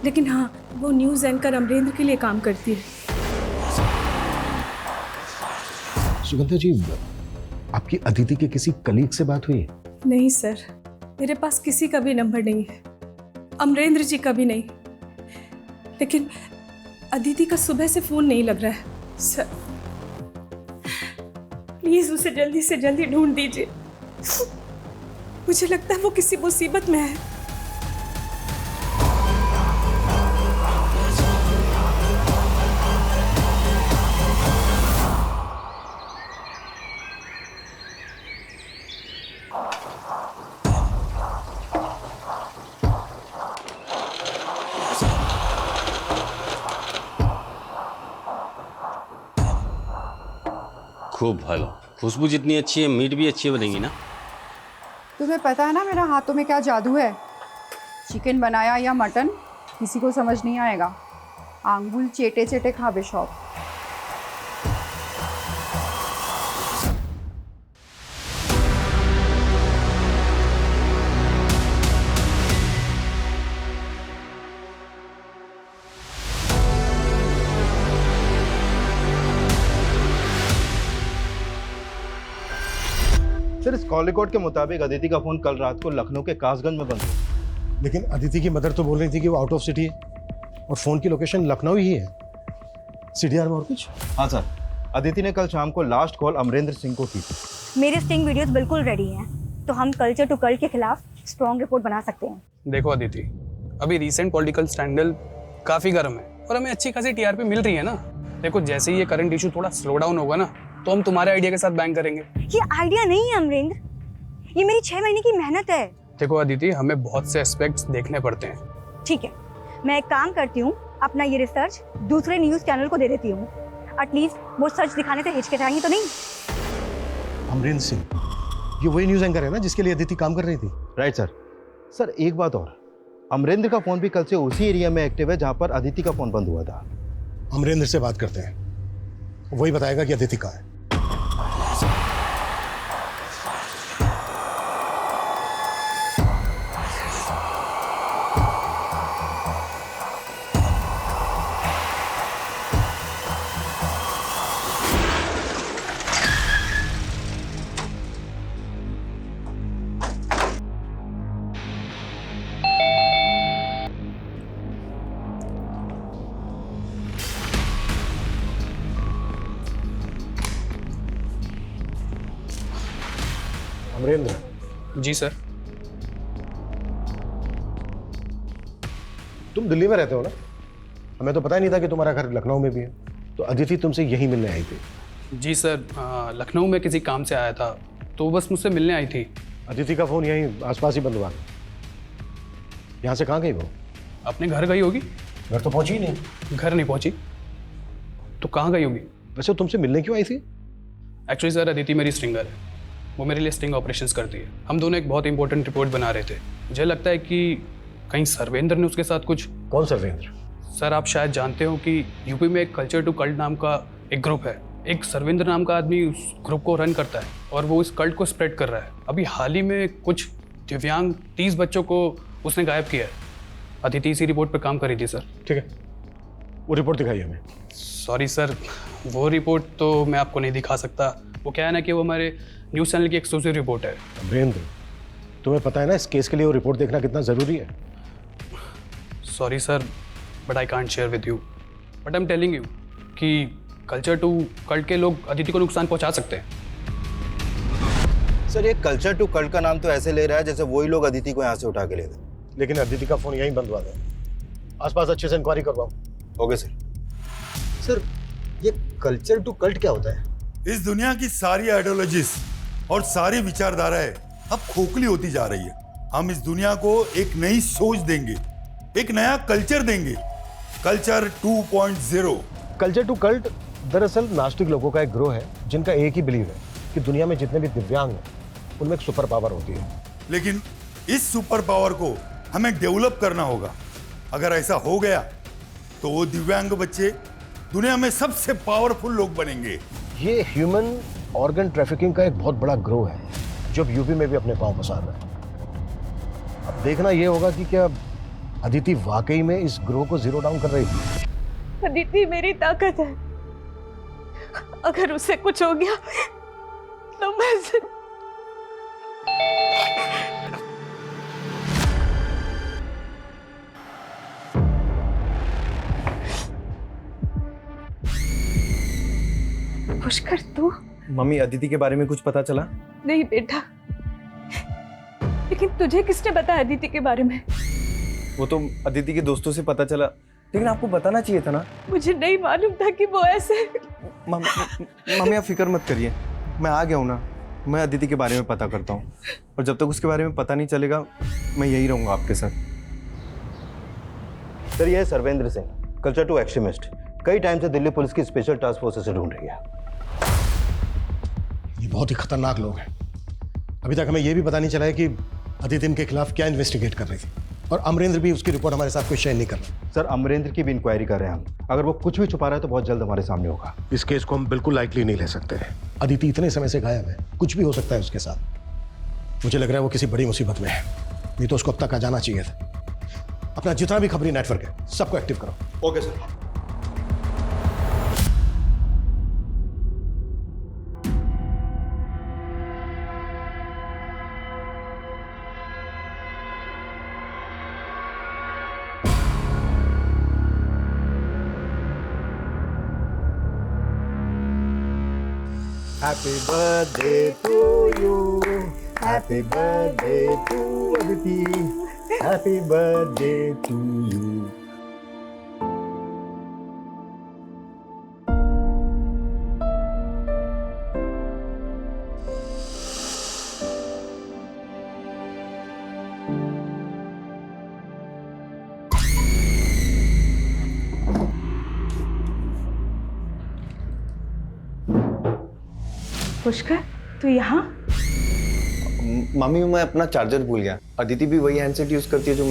लेकिन हाँ, वो न्यूज़ एंकर अमरेंद्र के लिए काम करती है। सुगंधा जी, आपकी अदिति के किसी कलीग से बात हुई? नहीं सर, मेरे पास किसी का भी नंबर नहीं है, अमरेंद्र जी का भी नहीं। लेकिन अदिति का सुबह से फोन नहीं लग रहा है। सर, प्लीज उसे जल्दी से जल्दी ढूंढ दीजिए। मुझे लगता है वो किसी मुसीबत में है। खूब भालो, खुशबू जितनी अच्छी है मीट भी अच्छी बनेगी ना। तुम्हें पता है ना मेरा हाथों में क्या जादू है? चिकन बनाया या मटन किसी को समझ नहीं आएगा। आंगुल चेटे चेटे खाबे शौक। सर, इस कॉल रिकॉर्ड के मुताबिक अदिति का फोन कल रात को लखनऊ के कासगंज में बंद हुआ। लेकिन अदिति की मदर तो बोल रही थी कि वो आउट ऑफ सिटी है और फोन की लोकेशन लखनऊ ही है। सीडीआर में और कुछ? हाँ सर, अदिति ने कल शाम को लास्ट कॉल अमरेंद्र सिंह को की थी। मेरे स्टिंग वीडियोस बिल्कुल रेडी हैं, तो हम कल्चर टू कल्ट के खिलाफ स्ट्रॉन्ग रिपोर्ट बना सकते हैं। देखो अदिति, अभी रीसेंट पॉलिटिकल स्कैंडल काफी गर्म है और हमें अच्छी खासी टीआरपी मिल रही है ना। देखो, जैसे ही ये करंट इशू थोड़ा स्लो डाउन होगा ना, तो हम तुम्हारे आइडिया के साथ बैंक करेंगे। ये आइडिया नहीं है अमरिंदर, ये मेरी 6 महीने की मेहनत है। देखो अदिति, हमें बहुत से एस्पेक्ट्स देखने पड़ते हैं। ठीक है, मैं एक काम करती हूँ, अपना ये रिसर्च दूसरे न्यूज़ चैनल को दे देती हूँ। एटलीस्ट वो सच दिखाने से हिचकिचाएंगी तो नहीं। अमरिंदर सिंह, ये वही न्यूज़ एंकर है ना जिसके लिए अदिति काम कर रही थी? Right sir. सर एक बात और, अमरेंद्र का फोन भी कल से उसी एरिया में एक्टिव है जहां पर अदिति का फोन बंद हुआ था। अमरेंद्र से बात करते हैं, वही बताएगा कि अदिति कहाँ है। अमरेंद्र। जी सर। तुम दिल्ली में रहते हो ना? हमें तो पता ही नहीं था कि तुम्हारा घर लखनऊ में भी है। तो अदिति तुमसे यही मिलने आई थी? जी सर, लखनऊ में किसी काम से आया था, तो बस मुझसे मिलने आई थी। अदिति का फोन यहीं आसपास ही बंद हुआ। यहाँ से कहाँ गई वो? अपने घर गई होगी। घर तो पहुंची ही नहीं। घर नहीं पहुंची तो कहाँ गई होगी? वैसे तुमसे मिलने क्यों आई थी? एक्चुअली सर, अदिति मेरी स्ट्रिंगर है, वो मेरे लिए स्टिंग ऑपरेशंस करती है। हम दोनों एक बहुत इंपॉर्टेंट रिपोर्ट बना रहे थे। मुझे लगता है कि कहीं सर्वेंद्र ने उसके साथ कुछ। कौन सर्वेंद्र? सर आप शायद जानते हो कि यूपी में एक कल्चर टू कल्ट नाम का एक ग्रुप है। एक सर्वेंद्र नाम का आदमी उस ग्रुप को रन करता है और वो इस कल्ट को स्प्रेड कर रहा है। अभी हाल ही में कुछ दिव्यांग 30 बच्चों को उसने गायब किया है। अदिति इसी रिपोर्ट पर काम करी थी सर। ठीक है, वो रिपोर्ट दिखाइए हमें। सॉरी सर, वो रिपोर्ट तो मैं आपको नहीं दिखा सकता। वो क्या है ना कि वो हमारे न्यूज़ चैनल की एक्सक्लूसिव रिपोर्ट है। अमरेंद्र, तुम्हें पता है ना इस केस के लिए वो रिपोर्ट देखना कितना जरूरी है? Sorry sir, but I can't share with you, but I am telling you कि कल्चर टू कल्ट के लोग अदिति को नुकसान पहुंचा सकते हैं। सर ये कल्चर टू कल्ट का नाम तो ऐसे ले रहा है जैसे वही लोग अदिति को यहाँ से उठा के ले गए। लेकिन अदिति का फोन यहीं बंद हुआ था। आसपास अच्छे से इंक्वायरी करवाओ। Okay sir. सर ये कल्चर टू कल्ट क्या होता है? इस दुनिया की सारी आइडियोलॉजीज और सारी विचारधाराएं अब खोखली होती जा रही है। हम इस दुनिया को एक नई सोच देंगे, एक नया कल्चर देंगे, कल्चर 2.0। कल्चर टू कल्ट दरअसल नास्तिक लोगों का एक ग्रोह है जिनका एक ही बिलीव है कि दुनिया में जितने भी दिव्यांग हैं उनमें एक सुपर पावर होती है। लेकिन इस सुपर पावर को हमें डेवलप करना होगा। अगर ऐसा हो गया तो वो दिव्यांग बच्चे दुनिया में सबसे पावरफुल लोग बनेंगे। ये ह्यूमन ऑर्गन ट्रैफिकिंग का एक बहुत बड़ा ग्रोह है जो अब यूपी में भी अपने पांव पसार रहा है। अब देखना ये होगा कि क्या अदिति वाकई में इस ग्रोह को जीरो डाउन कर रही थी। अदिति मेरी ताकत है, अगर उससे कुछ हो गया तो मैं पुष्कर तू? मम्मी अदिति के बारे में कुछ पता चला? नहीं बेटा, लेकिन तुझे किसने बताया अदिति के बारे में? वो तो अदिति के दोस्तों से पता चला, लेकिन आपको बताना चाहिए था ना। मुझे नहीं मालूम था कि वो ऐसे। मम्मी आप फिक्र मत करिए, मैं आ गया हूँ ना। मैं अदिति के बारे में पता करता हूँ और जब तक उसके बारे में पता नहीं चलेगा मैं यही रहूँगा आपके साथ। सर ये है Sarvendra Singh, culture to extremist. कई टाइम से दिल्ली पुलिस की स्पेशल टास्क फोर्स से ढूंढ रही है। ये बहुत ही खतरनाक लोग हैं। अभी तक हमें यह भी पता नहीं चला है कि अदिति इनके खिलाफ क्या इन्वेस्टिगेट कर रही थी और अमरेंद्र भी उसकी रिपोर्ट हमारे साथ कोई शेयर नहीं कर रहा। सर अमरेंद्र की भी इंक्वायरी कर रहे हैं हम। अगर वो कुछ भी छुपा रहा है तो बहुत जल्द हमारे सामने होगा। इस केस को हम बिल्कुल लाइटली नहीं ले सकते। अदिति इतने समय से गायब है, कुछ भी हो सकता है उसके साथ। मुझे लग रहा है वो किसी बड़ी मुसीबत में है, नहीं तो उसको अब तक आ जाना चाहिए था। अपना जितना भी खबरी नेटवर्क है सबको एक्टिव करो। Okay sir. Happy birthday to you. Happy birthday to Aditi. Happy birthday to you. Pushkar, तू यहाँ? मामी मैं अपना चार्जर भूल गया। अदिति भी वही हैंडसेट यूज करती है जो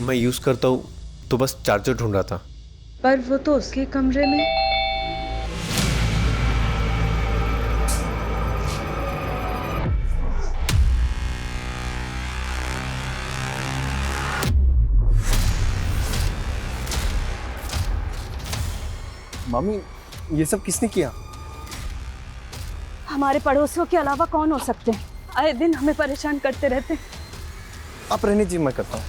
मैं यूज करता हूँ, तो बस चार्जर ढूंढ रहा था। पर वो तो उसके कमरे में। मामी ये सब किसने किया? हमारे पड़ोसियों के अलावा कौन हो सकते हैं? आए दिन हमें परेशान करते रहते हैं। आप रहने दीजिए, मैं करता हूँ।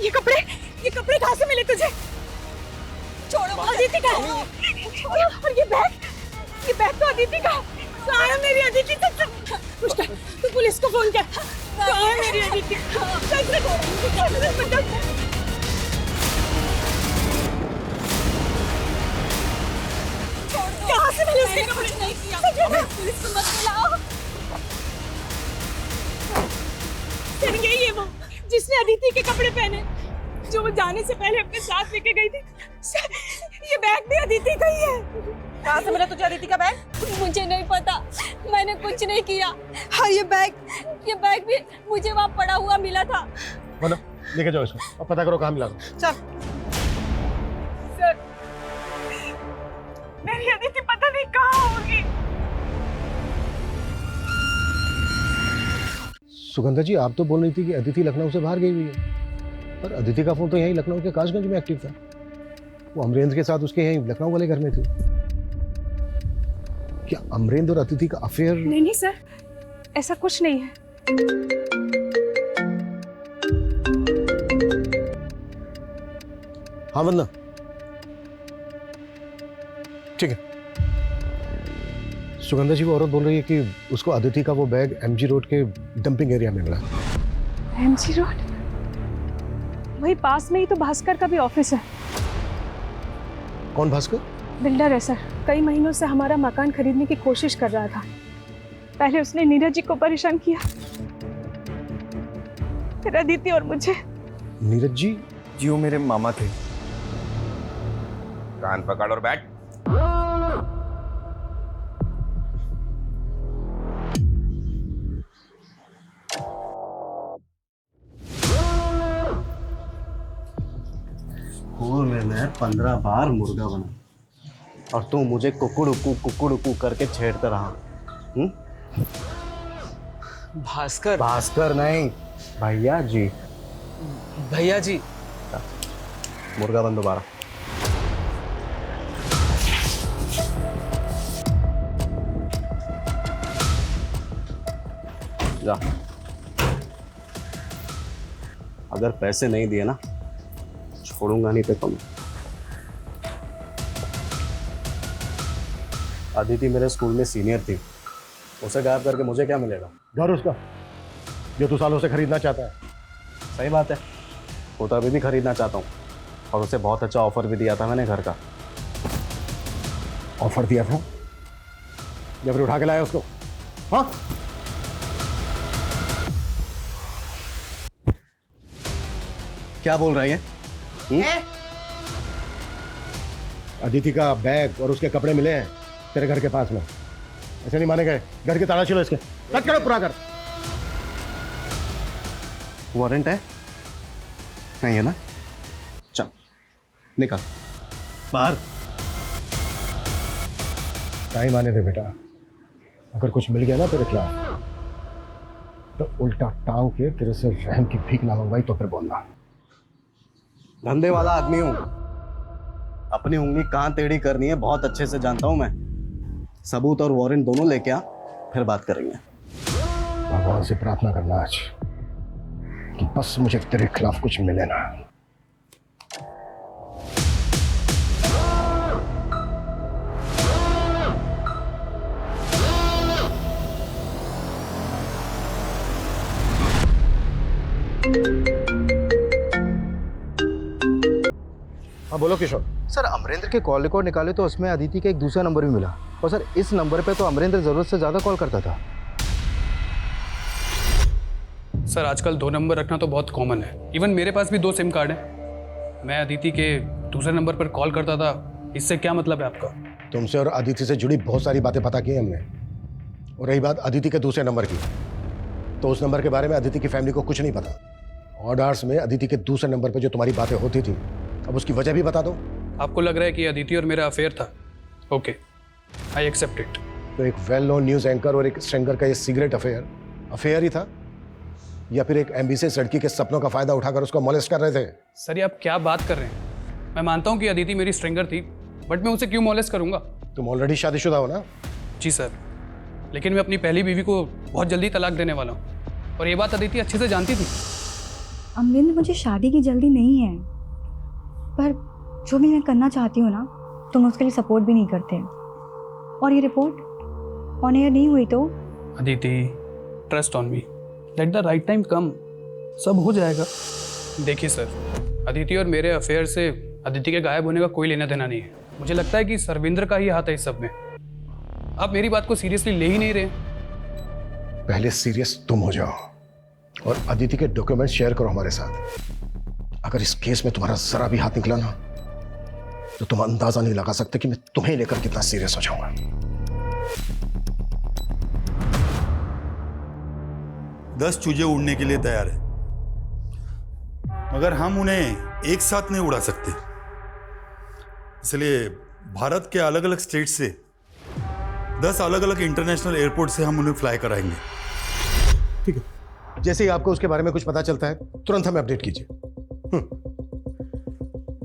ये कपड़े कहाँ से मिले तुझे? छोड़ो, अदिति का है। और ये बैग तो अदिति का है। कहाँ है मेरी अदिति? पुष्कर, तू पुलिस को फोन कर। कहाँ है मेरी अदिति? कहाँ से मिले इसके कपड़े? नहीं किया, पुलिस को मत बुलाओ। फिर यही है वो जिसने अदिति के कपड़े पहने, जो वो जाने से पहले अपने साथ लेके गई थी। ये बैग भी अदिति का ही है। कहाँ से मिला तुझे अदिति का बैग? मुझे नहीं पता, मैंने कुछ नहीं किया। और ये बैग भी मुझे वहाँ पड़ा हुआ मिला था। बोलो, लेके जाओ इसको और पता करो कहाँ मिला। चल। सर, मेरी अदिति पता नहीं कहाँ होगी। सुगंधा जी, आप तो बोल रही थी कि अदिति लखनऊ से बाहर गई हुई है, पर अदिति का फोन तो यहीं लखनऊ के काशगंज में एक्टिव था। वो अमरेंद्र के साथ उसके यहीं लखनऊ वाले घर में थे। क्या अमरेंद्र और अदिति का अफेयर? नहीं सर, ऐसा कुछ नहीं है। हाँ वंदना, ठीक है। सुगंधा जी, वो औरत बोल रही है कि उसको अदिति का वो बैग एमजी रोड के डंपिंग एरिया में मिला। MG road? वही पास में ही तो भास्कर का भी ऑफिस है। कौन भास्कर? बिल्डर है सर, कई महीनों से हमारा मकान खरीदने की कोशिश कर रहा था। पहले उसने नीरज जी को परेशान किया, फिर अदिति और मुझे। नीरज जी? जी वो मेरे मामा थे। कान पकड़ और बैठ। स्कूल में मैं 15 बार मुर्गा बना और तू मुझे कुकुड़ करके छेड़ता रहा। भास्कर। भास्कर नहीं, भैया जी। भैया जी। मुर्गा बन दोबारा। जा। अगर पैसे नहीं दिए ना, छोड़ूंगा नहीं तो तुम। अदिति मेरे स्कूल में सीनियर थी, उसे गायब करके मुझे क्या मिलेगा? घर उसका जो तू सालों से खरीदना चाहता है। सही बात है, वो तो अभी भी खरीदना चाहता हूँ, और उसे बहुत अच्छा ऑफर भी दिया था मैंने घर का। ऑफर दिया था या फिर उठा के लाया उसको? हाँ, क्या बोल रही है? अदिति का बैग और उसके कपड़े मिले हैं तेरे घर के पास में। ऐसे नहीं माने गए। घर के ताला छिलो इसके। कट करो, पूरा कर। वारंट है? नहीं है ना? चल निकल बाहर। टाइम आने दे बेटा। अगर कुछ मिल गया ना तेरे खिलाफ तो उल्टा टांग के तेरे से रहम की भीख ना मंगवाई तो फिर बोलना। धंधे वाला आदमी हूं, अपनी उंगली कहां टेढ़ी करनी है बहुत अच्छे से जानता हूं मैं। सबूत और वारंट दोनों लेके आ, फिर बात करेंगे। भगवान से प्रार्थना करना आज कि बस मुझे तेरे खिलाफ कुछ मिले ना। हाँ बोलो किशोर। सर अमरेंद्र के कॉल रिकॉर्ड निकाले तो उसमें अदिति का एक दूसरा नंबर भी मिला, और सर इस नंबर पे तो अमरेंद्र जरूरत से ज्यादा कॉल करता था। सर आजकल 2 नंबर रखना तो बहुत कॉमन है। इवन मेरे पास भी 2 सिम कार्ड हैं। मैं अदिति के दूसरे नंबर पर कॉल करता था। इससे क्या मतलब है आपका? तुमसे और अदिति से जुड़ी बहुत सारी बातें पता की हमने। और रही बात अदिति के दूसरे नंबर की, तो उस नंबर के बारे में अदिति की फैमिली को कुछ नहीं पता। ऑड आवर्स में अदिति के दूसरे नंबर पर जो तुम्हारी बातें होती थी, अब उसकी वजह भी बता दो। आपको लग रहा है कि अदिति और मेरा अफेयर था? Okay, I accept it. तो एक वेल नोन न्यूज एंकर और एक स्ट्रिंगर का ये सीक्रेट अफेयर ही था, या फिर एक एम्बिशियस लड़की के सपनों का फायदा उठाकर उसको मोलेस्ट कर रहे थे? सर ये आप क्या बात कर रहे हैं? मैं मानता हूँ कि अदिति मेरी स्ट्रिंगर थी, बट मैं उसे क्यों मोलेस्ट करूंगा? तुम ऑलरेडी शादीशुदा हो ना? जी सर, लेकिन मैं अपनी पहली बीवी को बहुत जल्दी तलाक देने वाला हूँ, और ये बात अदिति अच्छे से जानती थी। अमरिंदर, मुझे शादी की जल्दी नहीं है, पर जो भी मैं करना चाहती हूँ ना, तुम उसके लिए सपोर्ट भी नहीं करते। और ये रिपोर्ट ऑन एयर नहीं हुई तो? Aditi, trust on me, let the right time come, सब हो जाएगा। देखिए सर, अदिति और मेरे अफेयर से अदिति के गायब होने का कोई लेना देना नहीं है। मुझे लगता है कि सरविंद्र का ही हाथ है इस सब में। आप मेरी बात को सीरियसली ले ही नहीं रहे। पहले सीरियस तुम हो जाओ और अदिति के डॉक्यूमेंट शेयर करो हमारे साथ। अगर इस केस में तुम्हारा जरा भी हाथ निकला ना, तो तुम अंदाजा नहीं लगा सकते कि मैं तुम्हें लेकर कितना सीरियस हो जाऊंगा। 10 चूजे उड़ने के लिए तैयार है, मगर हम उन्हें एक साथ नहीं उड़ा सकते। इसलिए भारत के अलग अलग स्टेट से 10 अलग अलग इंटरनेशनल एयरपोर्ट से हम उन्हें फ्लाई कराएंगे। ठीक है, जैसे ही आपको उसके बारे में कुछ पता चलता है तुरंत हमें अपडेट कीजिए।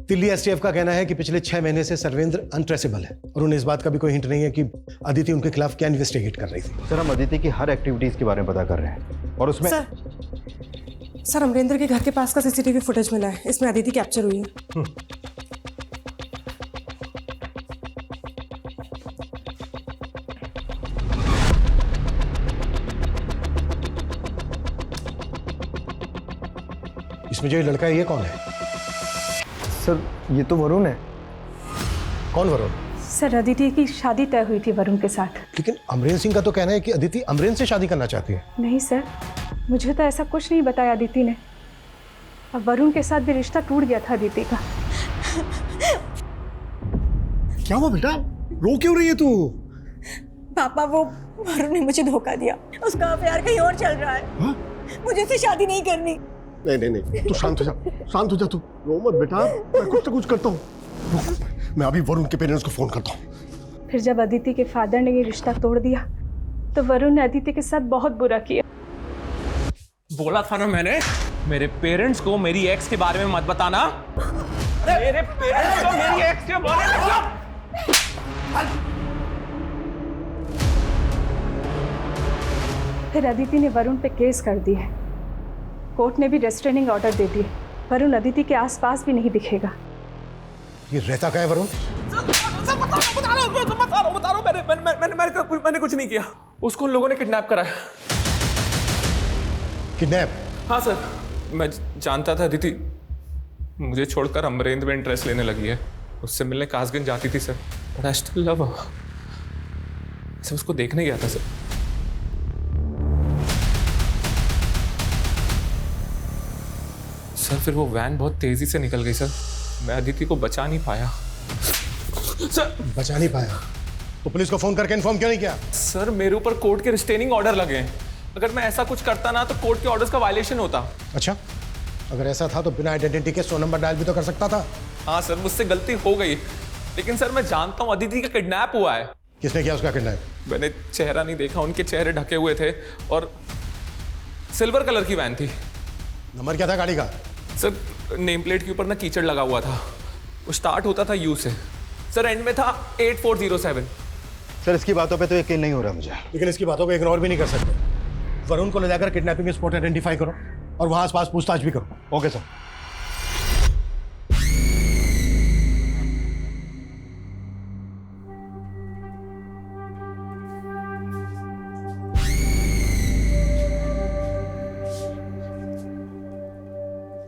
दिल्ली एसटीएफ का कहना है कि पिछले 6 महीने से सर्वेंद्र अनट्रेसेबल है, और उन्हें इस बात का भी कोई हिंट नहीं है कि अदिति उनके खिलाफ क्या इन्वेस्टिगेट कर रही थी। सर हम अदिति की हर एक्टिविटीज के बारे में पता कर रहे हैं, और उसमें सर अमरेंद्र के घर के पास का सीसीटीवी फुटेज मिला है, इसमें अदिति कैप्चर हुई है। इसमें जो ये लड़का है ये कौन है? सर ये तो वरुण है। कौन वरुण? सर अदिति की शादी तय हुई थी वरुण के साथ। लेकिन अमरेंद्र सिंह का तो कहना है कि अदिति अमरेंद्र से शादी करना चाहती है। नहीं सर, मुझे तो ऐसा कुछ नहीं बताया अदिति ने। अब वरुण के साथ भी रिश्ता टूट गया था अदिति का। क्या हुआ बेटा, रो क्यों रही है तू? पापा, वो वरुण ने मुझे धोखा दिया। उसका प्यार कहीं और चल रहा है। हा? मुझे उससे शादी नहीं करनी। नहीं, तू शांत हो जा, तू रो मत बेटा, मैं कुछ तो कुछ करता हूँ। मैं अभी वरुण के पेरेंट्स को फोन करता हूँ। फिर जब अदिति के फादर ने ये रिश्ता तोड़ दिया, तो वरुण ने अदिति के साथ बहुत बुरा किया। बोला था ना मैंने, मेरे पेरेंट्स को मेरी एक्स के बारे में मत बताना। मेरे पेरेंट्स को मेरी एक्स के बारे में फिर अदिति ने वरुण पे केस कर दी है। कोर्ट ने भी रेस्ट्रेनिंग ऑर्डर दे दिए। वरुण अदिति के आसपास भी नहीं दिखेगा। ये रहता क्या है वरुण? बता रहा हूँ, मैंने कुछ नहीं किया। उसको उन लोगों ने किडनैप कराया। किडनैप? हाँ सर, मैं जानता था अदिति मुझे छोड़कर अमरेंद्र में इंटरेस्ट लेने लगी है। उससे मिलने कासगंज जाती थी sir, but I still love हर। सब उसको देखने गया था सर। सर फिर वो वैन बहुत तेजी से निकल गई सर, मैं अदिति को बचा नहीं पाया। सर बचा नहीं पाया तो पुलिस को फोन करके इन्फॉर्म क्यों नहीं किया? सर मेरे ऊपर कोर्ट के रिस्ट्रेनिंग ऑर्डर लगे हैं। अगर मैं ऐसा कुछ करता ना तो कोर्ट के ऑर्डर्स का वायलेशन होता। अच्छा, अगर ऐसा था तो बिना आइडेंटिटी के 100 नंबर डायल भी तो कर सकता था। हाँ सर, मुझसे गलती हो गई, लेकिन सर मैं जानता हूँ अदिति का किडनैप हुआ है। किसने किया उसका किडनैप? मैंने चेहरा नहीं देखा, उनके चेहरे ढके हुए थे और सिल्वर कलर की वैन थी। नंबर क्या था गाड़ी का? सर नेम प्लेट के ऊपर ना कीचड़ लगा हुआ था। वो स्टार्ट होता था यू से, सर एंड में था 8407। सर इसकी बातों पे तो यकीन नहीं हो रहा मुझे, लेकिन इसकी बातों को इग्नोर भी नहीं कर सकते। वरुण को ले जाकर किडनैपिंग स्पॉट आइडेंटिफाई करो और वहां आसपास पूछताछ भी करो। Okay sir.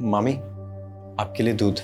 मामी, आपके लिए दूध।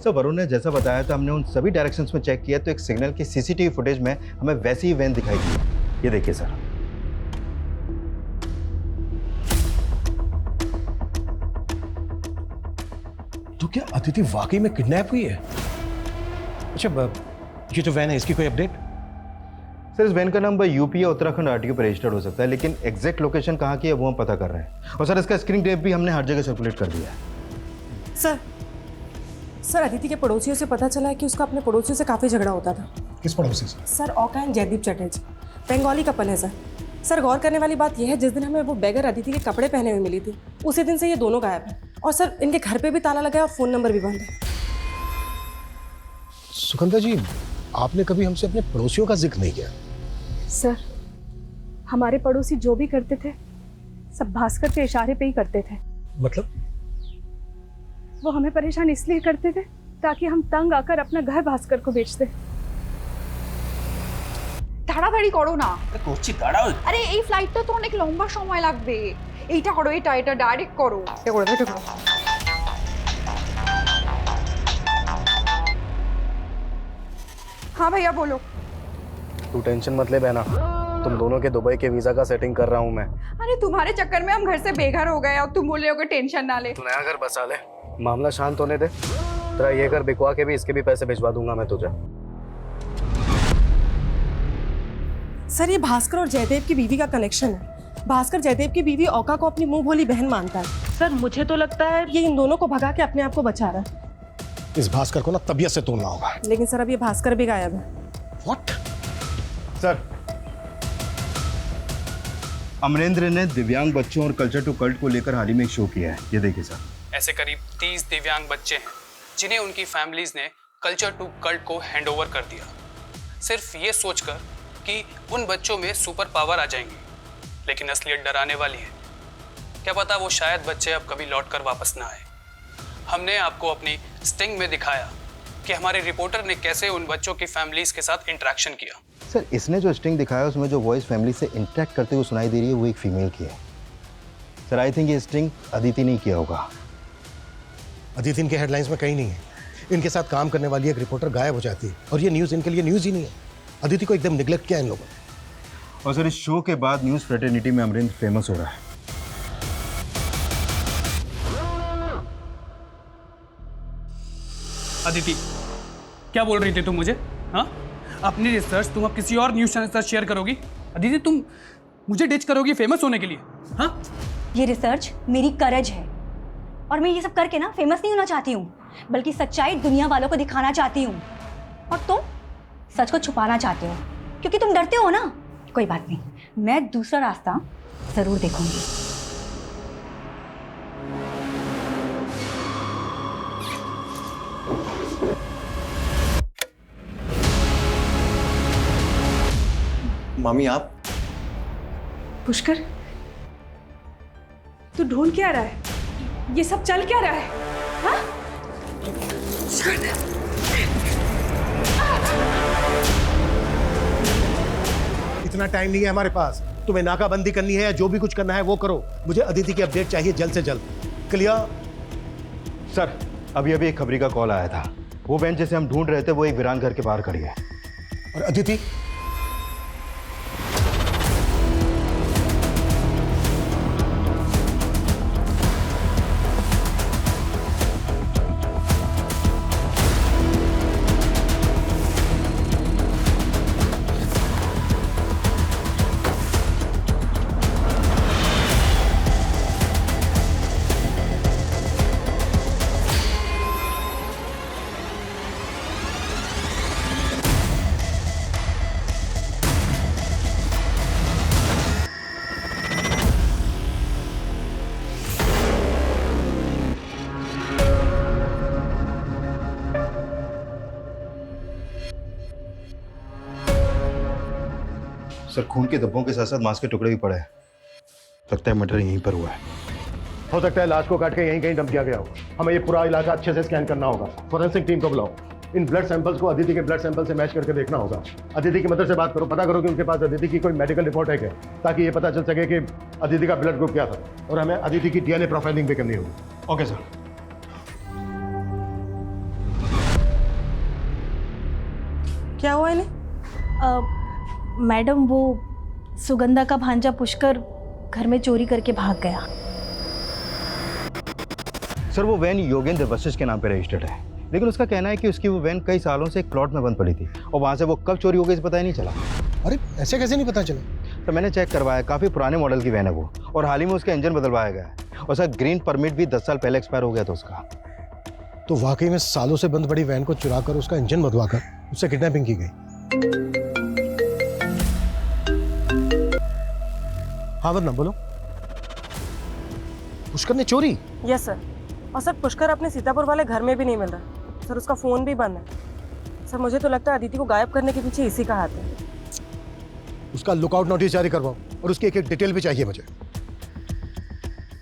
सर वरुण ने जैसा बताया था, हमने उन सभी डायरेक्शंस में चेक किया तो एक सिग्नल की सीसीटीवी फुटेज में हमें वैसी ही वैन दिखाई दी। ये देखिए सर। तो क्या अदिति वाकई में किडनैप हुई है? अच्छा ये जो वैन है इसकी कोई अपडेट? सर इस वैन का नंबर यूपी या उत्तराखंड आरटीओ पर रजिस्टर्ड हो सकता है, लेकिन एग्जैक्ट लोकेशन कहाँ की है वो हम पता कर रहे हैं। और सर इसका स्क्रीन टेप भी हमने हर जगह सर्कुलेट कर दिया है। सर अदिति के पड़ोसियों से पता चला है कि उसका अपने पड़ोसियों से काफी झगड़ा होता था। किस पड़ोसी से? सर ओका एंड जयदीप चटर्जी, बंगाली कपल है सर गौर करने वाली बात यह है, जिस दिन हमें वो बैगर अदिति के कपड़े पहने हुए मिली थी उसी दिन से ये दोनों गायब हैं। और सर इनके घर पे भी ताला लगा है और फोन नंबर भी बंद है। सुगंधा जी, आपने कभी हमसे अपने पड़ोसियों का जिक्र नहीं किया। सर हमारे पड़ोसी जो भी करते थे सब भास्कर के इशारे पे ही करते थे। मतलब? वो हमें परेशान इसलिए करते थे ताकि हम तंग आकर अपना घर भास्कर को बेच दे। তাড়াতাড়ি করো না। করছি দাঁড়াও। আরে এই ফ্লাইটটা তো অনেক লম্বা সময় লাগবে। এইটা করো, এটা ডাইরেক্ট করো। এটা করো। हाँ भैया बोलो। तू टेंशन मत ले बहना, तुम दोनों के दुबई के वीजा का सेटिंग कर रहा हूँ मैं। अरे तुम्हारे चक्कर में हम घर से बेघर हो गए और तुम बोल रहे हो कि टेंशन ना ले। तू नया घर बसा ले, मामला शांत होने दे। तेरा ये घर बिकवा के भी इसके भी पैसे भिजवा दूंगा मैं तुझे। सर ये भास्कर और जयदेव की बीवी का कनेक्शन है। भास्कर जयदेव की बीवी ओका को अपनी मुंह भोली बहन मानता है। सर मुझे तो लगता है ये इन दोनों को भगा के अपने आप को बचा रहा है। इस भास्कर को ना तबीयत से तोड़ना होगा। लेकिन सर अब ये भास्कर भी गायब है। What? सर अमरेंद्र ने दिव्यांग बच्चों और कल्चर टू कल्ट को लेकर हाल ही में एक शो किया है, ये देखिए सर। ऐसे करीब 30 दिव्यांग बच्चे हैं जिन्हें उनकी फैमिलीज ने कल्चर टू कल्ट को हैंडओवर कर दिया, सिर्फ ये सोचकर कि उन बच्चों में सुपर पावर आ जाएंगी। लेकिन असलियत डराने वाली है। क्या पता वो शायद बच्चे अब कभी लौट कर वापस ना आए। हमने आपको अपनी स्टिंग में दिखाया कि हमारे रिपोर्टर ने कैसे उन बच्चों की फैमिलीज के साथ इंटरेक्शन किया। सर इसने जो स्टिंग दिखाया उसमें जो वॉइस फैमिली से इंटरेक्ट करते हुए सुनाई दे रही है वो एक फीमेल की है। सर आई थिंक ये स्टिंग अदिति नहीं किया होगा। अदिति इनके हेडलाइंस में कहीं नहीं है। इनके साथ काम करने वाली एक रिपोर्टर गायब हो जाती है और ये न्यूज़ इनके लिए न्यूज़ ही नहीं है। अदिति को एकदम निगलेक्ट किया इन लोगों ने। और सर इस शो के बाद न्यूज़ फ्रेटर्निटी में अमरेंद्र फेमस हो रहा है। अदिति क्या बोल रही थी तुम मुझे? हाँ, अपनी रिसर्च तुम अब किसी और न्यूज़ चैनल के साथ शेयर करोगी? अदिति तुम मुझे डिच करोगी फेमस होने के लिए? हाँ, ये रिसर्च मेरी करज है और मैं ये सब करके ना फेमस नहीं होना चाहती हूँ, बल्कि सच्चाई दुनिया वालों को दिखाना चाहती हूँ। और तुम सच को छुपाना चाहते हो क्योंकि तुम डरते हो ना। कोई बात नहीं, मैं दूसरा रास्ता जरूर देखूंगी। मामी आप? पुष्कर तू ढूंढ क्या रहा है? ये सब चल क्या रहा है? हाँ? इतना टाइम नहीं है हमारे पास। तुम्हें नाकाबंदी करनी है या जो भी कुछ करना है वो करो। मुझे अदिति की अपडेट चाहिए जल्द से जल्द। क्लियर? सर अभी एक खबरी का कॉल आया था। वो वैन जैसे हम ढूंढ रहे थे वो एक वीरान घर के बाहर खड़ी है। और अदिति? सर खून के धब्बों के साथ साथ मांस के टुकड़े भी पड़े हैं। लगता है मर्डर यहीं पर हुआ है। हो सकता है लाश को काट के यहीं कहीं डंप किया गया हो। हमें ये पूरा इलाका अच्छे से स्कैन करना होगा। फॉरेंसिक टीम को बुलाओ। इन ब्लड सैंपल्स को अदिति के ब्लड सैंपल से मैच करके देखना होगा। अदिति की मदद से बात करो, पता करो कि उनके पास अदिति की कोई मेडिकल रिपोर्ट है क्या, ताकि ये पता चल सके कि अदिति का ब्लड ग्रुप क्या था। और हमें अदिति की डीएनए प्रोफाइलिंग भी करनी होगी। Okay sir. क्या हुआ इन्हें? मैडम वो सुगंधा का भांजा पुष्कर घर में चोरी करके भाग गया। सर वो वैन योगेंद्र वशिष्ठ के नाम पे रजिस्टर्ड है, लेकिन उसका कहना है कि उसकी वो वैन कई सालों से एक प्लॉट में बंद पड़ी थी और वहाँ से वो कब चोरी हो गई इस पता ही नहीं चला। अरे ऐसे कैसे नहीं पता चला? तो मैंने चेक करवाया, काफ़ी पुराने मॉडल की वैन है वो, और हाल ही में उसका इंजन बदलवाया गया है, और सर ग्रीन परमिट भी 10 साल पहले एक्सपायर हो गया था उसका। तो वाकई में सालों से बंद पड़ी वैन को चुरा कर उसका इंजन बदलवा कर उससे किडनैपिंग की गई। हाँ वरना बोलो, पुष्कर ने चोरी? Yes sir. और सर पुष्कर अपने सीतापुर वाले घर में भी नहीं मिल रहा सर, उसका फोन भी बंद है सर। मुझे तो लगता है अदिति को गायब करने के पीछे इसी का हाथ है। उसका लुकआउट नोटिस जारी करवाओ और उसकी एक डिटेल भी चाहिए मुझे।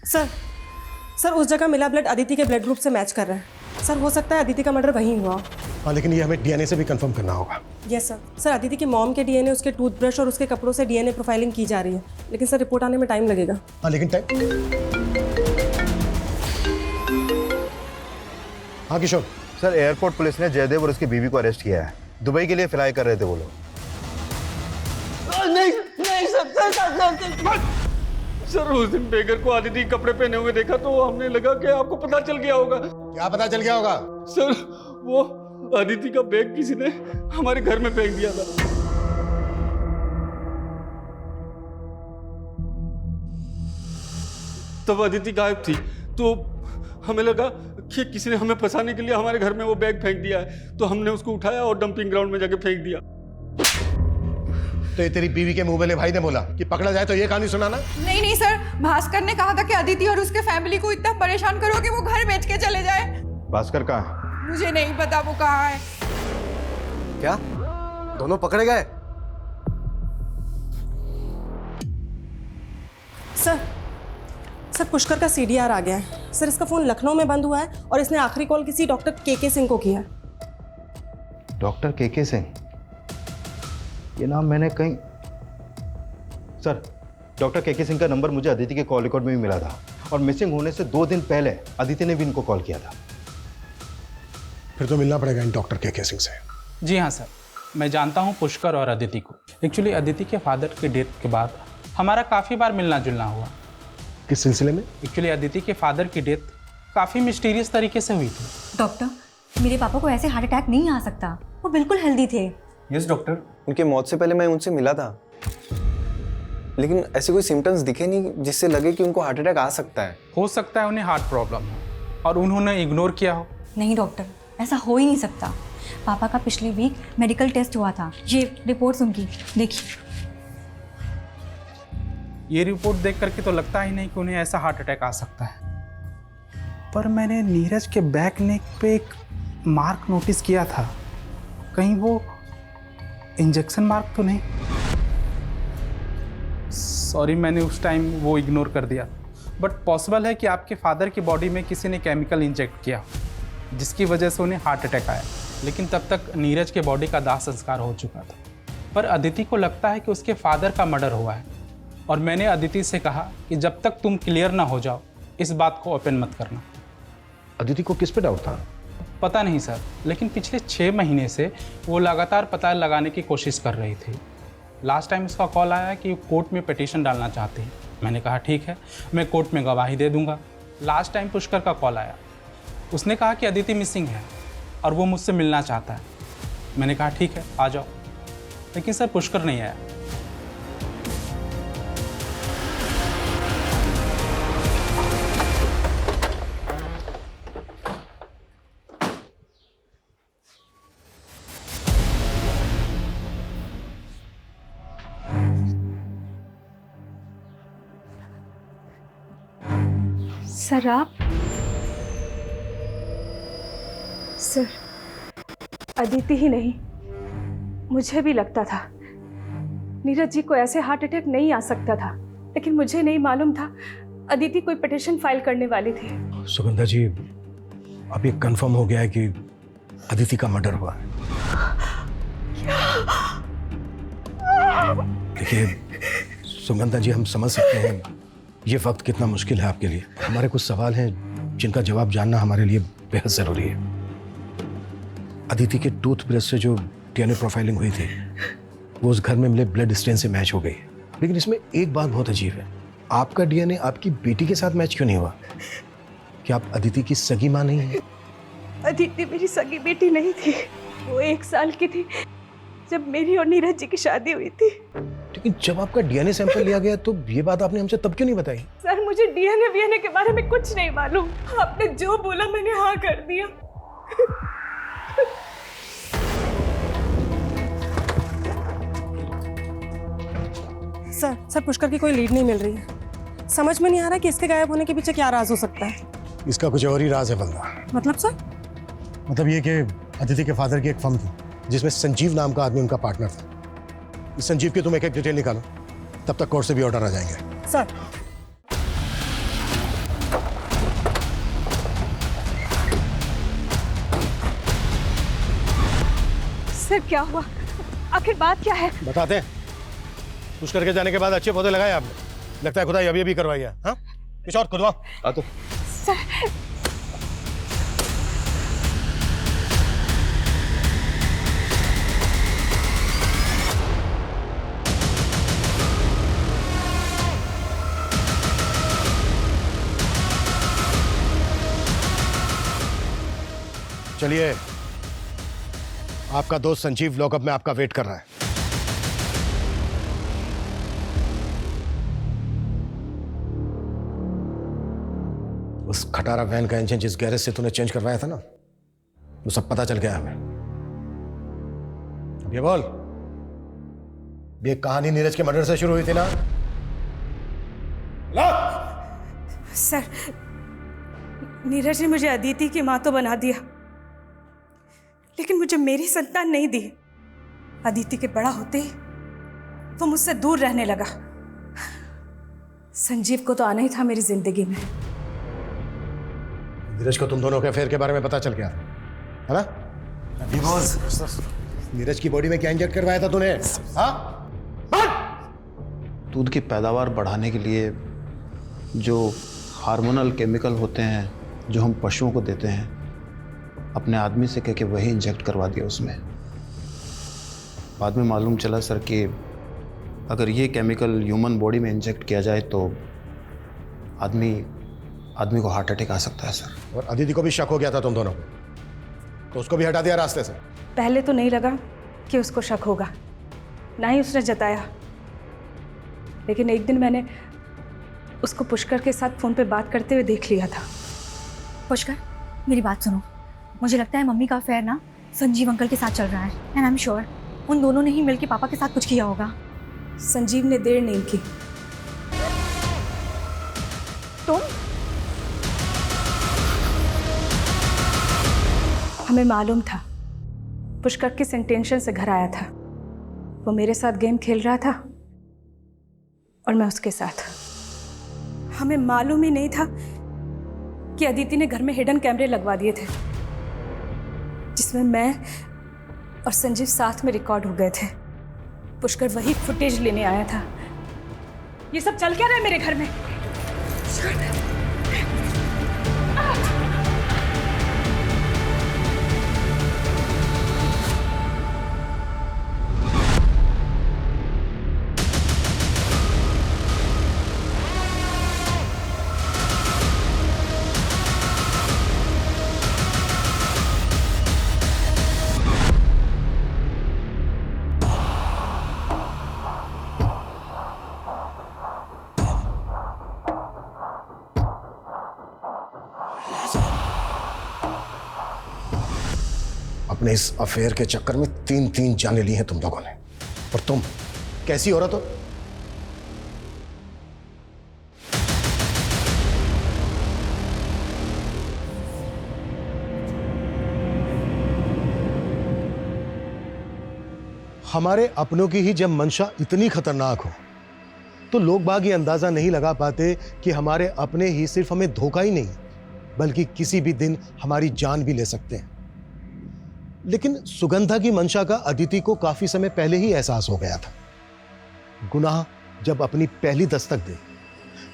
सर उस जगह मिला ब्लड अदिति के ब्लड ग्रुप से मैच कर रहा है सर। हो सकता है अदिति का मर्डर वहीं हुआ। हाँ लेकिन ये हमें डीएनए से भी कंफर्म करना होगा। यस सर अदिति की मॉम के डीएनए, उसके टूथब्रश और उसके कपड़ों से डीएनए प्रोफाइलिंग की जा रही है, लेकिन सर रिपोर्ट आने में टाइम लगेगा। हाँ लेकिन टाइम। हाँ किशोर। सर एयरपोर्ट पुलिस ने जयदेव और उसकी बीवी को अरेस्ट किया है, दुबई के लिए फ्लाई कर रहे थे वो लोग। नहीं सर उस दिन बेगर को अदिति कपड़े पहने हुए देखा तो हमने लगा कि आपको पता चल गया होगा। क्या पता चल गया होगा? सर वो अदिति का बैग किसी ने हमारे घर में फेंक दिया था। तब अदिति गायब थी तो हमें लगा कि किसी ने हमें फंसाने के लिए हमारे घर में वो बैग फेंक दिया है, तो हमने उसको उठाया और डंपिंग ग्राउंड में जाके फेंक दिया। तो ये तेरी बीवी के मुंह वाले भाई ने बोला कि पकड़ा जाए तो ये कहानी सुनाना? नहीं सर, भास्कर ने कहा था कि अदिति और उसके फैमिली को इतना परेशान करो कि वो घर बेच के चले जाए। भास्कर कहाँ है? मुझे नहीं पता वो कहाँ है। क्या दोनों पकड़े गए? सर पुष्कर का सीडीआर आ गया है सर। इसका फोन लखनऊ में बंद हुआ है और इसने आखिरी कॉल किसी डॉक्टर के सिंह को किया। डॉक्टर के सिंह? ये नाम मैंने कहीं। सर डॉक्टर के सिंह का नंबर मुझे अदिति के कॉल रिकॉर्ड में भी मिला था, और मिसिंग होने से 2 दिन पहले अदिति ने भी इनको कॉल किया था। फिर तो मिलना पड़ेगा इन डॉक्टर के सिंह से। जी हाँ सर, मैं जानता हूँ पुष्कर और अदिति को। एक्चुअली अदिति के फादर के डेथ के बाद हमारा काफ़ी बार मिलना जुलना हुआ। किस सिलसिले में? एक्चुअली अदिति के फादर की डेथ काफ़ी मिस्टीरियस तरीके से हुई थी। डॉक्टर मेरे पापा को ऐसे हार्ट अटैक नहीं आ सकता, वो बिल्कुल हेल्दी थे। यस डॉक्टर, उनकी मौत से पहले मैं उनसे मिला था, लेकिन ऐसे कोई सिम्टम्स दिखे नहीं जिससे लगे कि उनको हार्ट अटैक आ सकता है। हो सकता है उन्हें हार्ट प्रॉब्लम हो और उन्होंने इग्नोर किया हो। नहीं डॉक्टर, ऐसा हो ही नहीं सकता। पापा का पिछले वीक मेडिकल टेस्ट हुआ था, ये रिपोर्ट्स उनकी देखिए। ये रिपोर्ट देख करके तो लगता ही नहीं कि उन्हें ऐसा हार्ट अटैक आ सकता है। पर मैंने नीरज के बैक नेक पे एक मार्क नोटिस किया था, कहीं वो इंजेक्शन मार्क तो नहीं? सॉरी, मैंने उस टाइम वो इग्नोर कर दिया। बट पॉसिबल है कि आपके फादर की बॉडी में किसी ने केमिकल इंजेक्ट किया जिसकी वजह से उन्हें हार्ट अटैक आया, लेकिन तब तक नीरज के बॉडी का दाह संस्कार हो चुका था। पर अदिति को लगता है कि उसके फादर का मर्डर हुआ है, और मैंने अदिति से कहा कि जब तक तुम क्लियर ना हो जाओ इस बात को ओपन मत करना। अदिति को किस पे डाउट था? पता नहीं सर, लेकिन पिछले 6 महीने से वो लगातार पता लगाने की कोशिश कर रही थी। लास्ट टाइम उसका कॉल आया कि वो कोर्ट में पिटीशन डालना चाहती है। मैंने कहा ठीक है, मैं कोर्ट में गवाही दे दूंगा। लास्ट टाइम पुष्कर का कॉल आया, उसने कहा कि अदिति मिसिंग है और वो मुझसे मिलना चाहता है। मैंने कहा ठीक है आ जाओ, लेकिन सर पुष्कर नहीं आया। सर आप? सर अदिति ही नहीं, मुझे भी लगता था नीरज जी को ऐसे हार्ट अटैक नहीं आ सकता था, लेकिन मुझे नहीं मालूम था अदिति कोई पिटीशन फाइल करने वाली थी। सुगंधा जी, अब ये कंफर्म हो गया है कि अदिति का मर्डर हुआ है। देखिए सुगंधा जी, हम समझ सकते हैं ये वक्त कितना मुश्किल है आपके लिए। हमारे कुछ सवाल हैं जिनका जवाब जानना हमारे लिए बेहद ज़रूरी है। अदिति के टूथब्रश से जो डीएनए प्रोफाइलिंग हुई थी वो उस घर में मिले ब्लड स्टेन से मैच हो गई। लेकिन इसमें एक बात बहुत अजीब है, आपका डीएनए आपकी बेटी के साथ मैच क्यों नहीं हुआ? क्या आप अदिति की सगी मां नहीं है? अदिति मेरी सगी बेटी नहीं थी, वो 1 साल की थी जब मेरी और नीरज जी की शादी हुई थी। लेकिन जब आपका डीएनए सैंपल लिया गया तो ये बात आपने हमसे तब क्यों नहीं बताई? सर मुझे डीएनए के बारे में कुछ नहीं मालूम, आपने जो बोला मैंने हाँ कर दिया। सर पुष्कर की कोई लीड नहीं मिल रही है। समझ में नहीं आ रहा कि इसके गायब होने के पीछे क्या राज हो सकता है। इसका कुछ और ही राज है बंदा। मतलब सर? मतलब ये कि अदिति के फादर की एक फर्म थी जिसमें संजीव नाम का आदमी उनका पार्टनर था। इस संजीव की तुम एक डिटेल निकालो, तब तक कोर्ट से भी ऑर्डर आ जाएंगे। सर सर क्या हुआ, आखिर बात क्या है? बताते हैं। पुष्कर के जाने के बाद अच्छे पौधे लगाए आपने, लगता है खुदाई अभी करवाई है। हाँ कुछ और खुदवाओ। आ तो सर चलिए, आपका दोस्त संजीव लॉकअप में आपका वेट कर रहा है। उस खटारा वैन का इंजन जिस गैरेज से तूने चेंज करवाया था ना, वो सब पता चल गया हमें। अब ये बोल, ये कहानी नीरज के मर्डर से शुरू हुई थी ना? सर नीरज ने मुझे अदिति की मां तो बना दिया, लेकिन मुझे मेरी संतान नहीं दी। अदिति के बड़ा होते ही वो मुझसे दूर रहने लगा। संजीव को तो आना ही था मेरी जिंदगी में। नीरज को तुम दोनों के अफेयर के बारे में पता चल गया है ना? नीरज की बॉडी में क्या इंजेक्ट करवाया था तूने? हाँ? दूध की पैदावार बढ़ाने के लिए जो हार्मोनल केमिकल होते हैं जो हम पशुओं को देते हैं, अपने आदमी से कह के वही इंजेक्ट करवा दिया उसमें। बाद में मालूम चला सर कि अगर ये केमिकल ह्यूमन बॉडी में इंजेक्ट किया जाए तो आदमी को हार्ट अटैक आ सकता है सर। और अदिति को भी शक हो गया था तुम दोनों को, तो उसको भी हटा दिया रास्ते से? पहले तो नहीं लगा कि उसको शक होगा, ना ही उसने जताया। लेकिन एक दिन मैंने उसको पुष्कर के साथ फोन पे बात करते हुए देख लिया था। पुष्कर मेरी बात सुनो, मुझे लगता है मम्मी का अफेयर ना संजीव अंकल के साथ चल रहा है, एंड आई एम श्योर उन दोनों ने ही मिलकर पापा के साथ कुछ किया होगा। संजीव ने देर नहीं की। तुम? हमें मालूम था पुष्कर किस इंटेंशन से घर आया था। वो मेरे साथ गेम खेल रहा था और मैं उसके साथ। हमें मालूम ही नहीं था कि अदिति ने घर में हिडन कैमरे लगवा दिए थे जिसमें मैं और संजीव साथ में रिकॉर्ड हो गए थे। पुष्कर वही फुटेज लेने आया था। ये सब चल क्या रहा है मेरे घर में? अपने इस अफेयर के चक्कर में 3 जाने ली हैं तुम लोगों ने। और तुम कैसी औरत हो? हमारे अपनों की ही जब मंशा इतनी खतरनाक हो तो लोग बाग ये अंदाजा नहीं लगा पाते कि हमारे अपने ही सिर्फ हमें धोखा ही नहीं बल्कि किसी भी दिन हमारी जान भी ले सकते हैं। लेकिन सुगंधा की मंशा का अदिति को काफी समय पहले ही एहसास हो गया था। गुनाह जब अपनी पहली दस्तक दे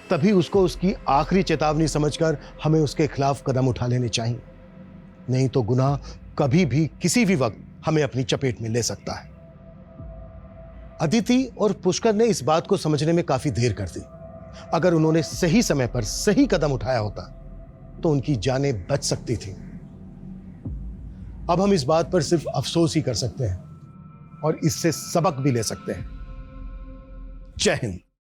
तभी उसको उसकी आखिरी चेतावनी समझकर हमें उसके खिलाफ कदम उठा लेने चाहिए, नहीं तो गुनाह कभी भी किसी भी वक्त हमें अपनी चपेट में ले सकता है। अदिति और पुष्कर ने इस बात को समझने में काफी देर कर दी। अगर उन्होंने सही समय पर सही कदम उठाया होता तो उनकी जानें बच सकती थी। अब हम इस बात पर सिर्फ अफसोस ही कर सकते हैं और इससे सबक भी ले सकते हैं। जय हिंद।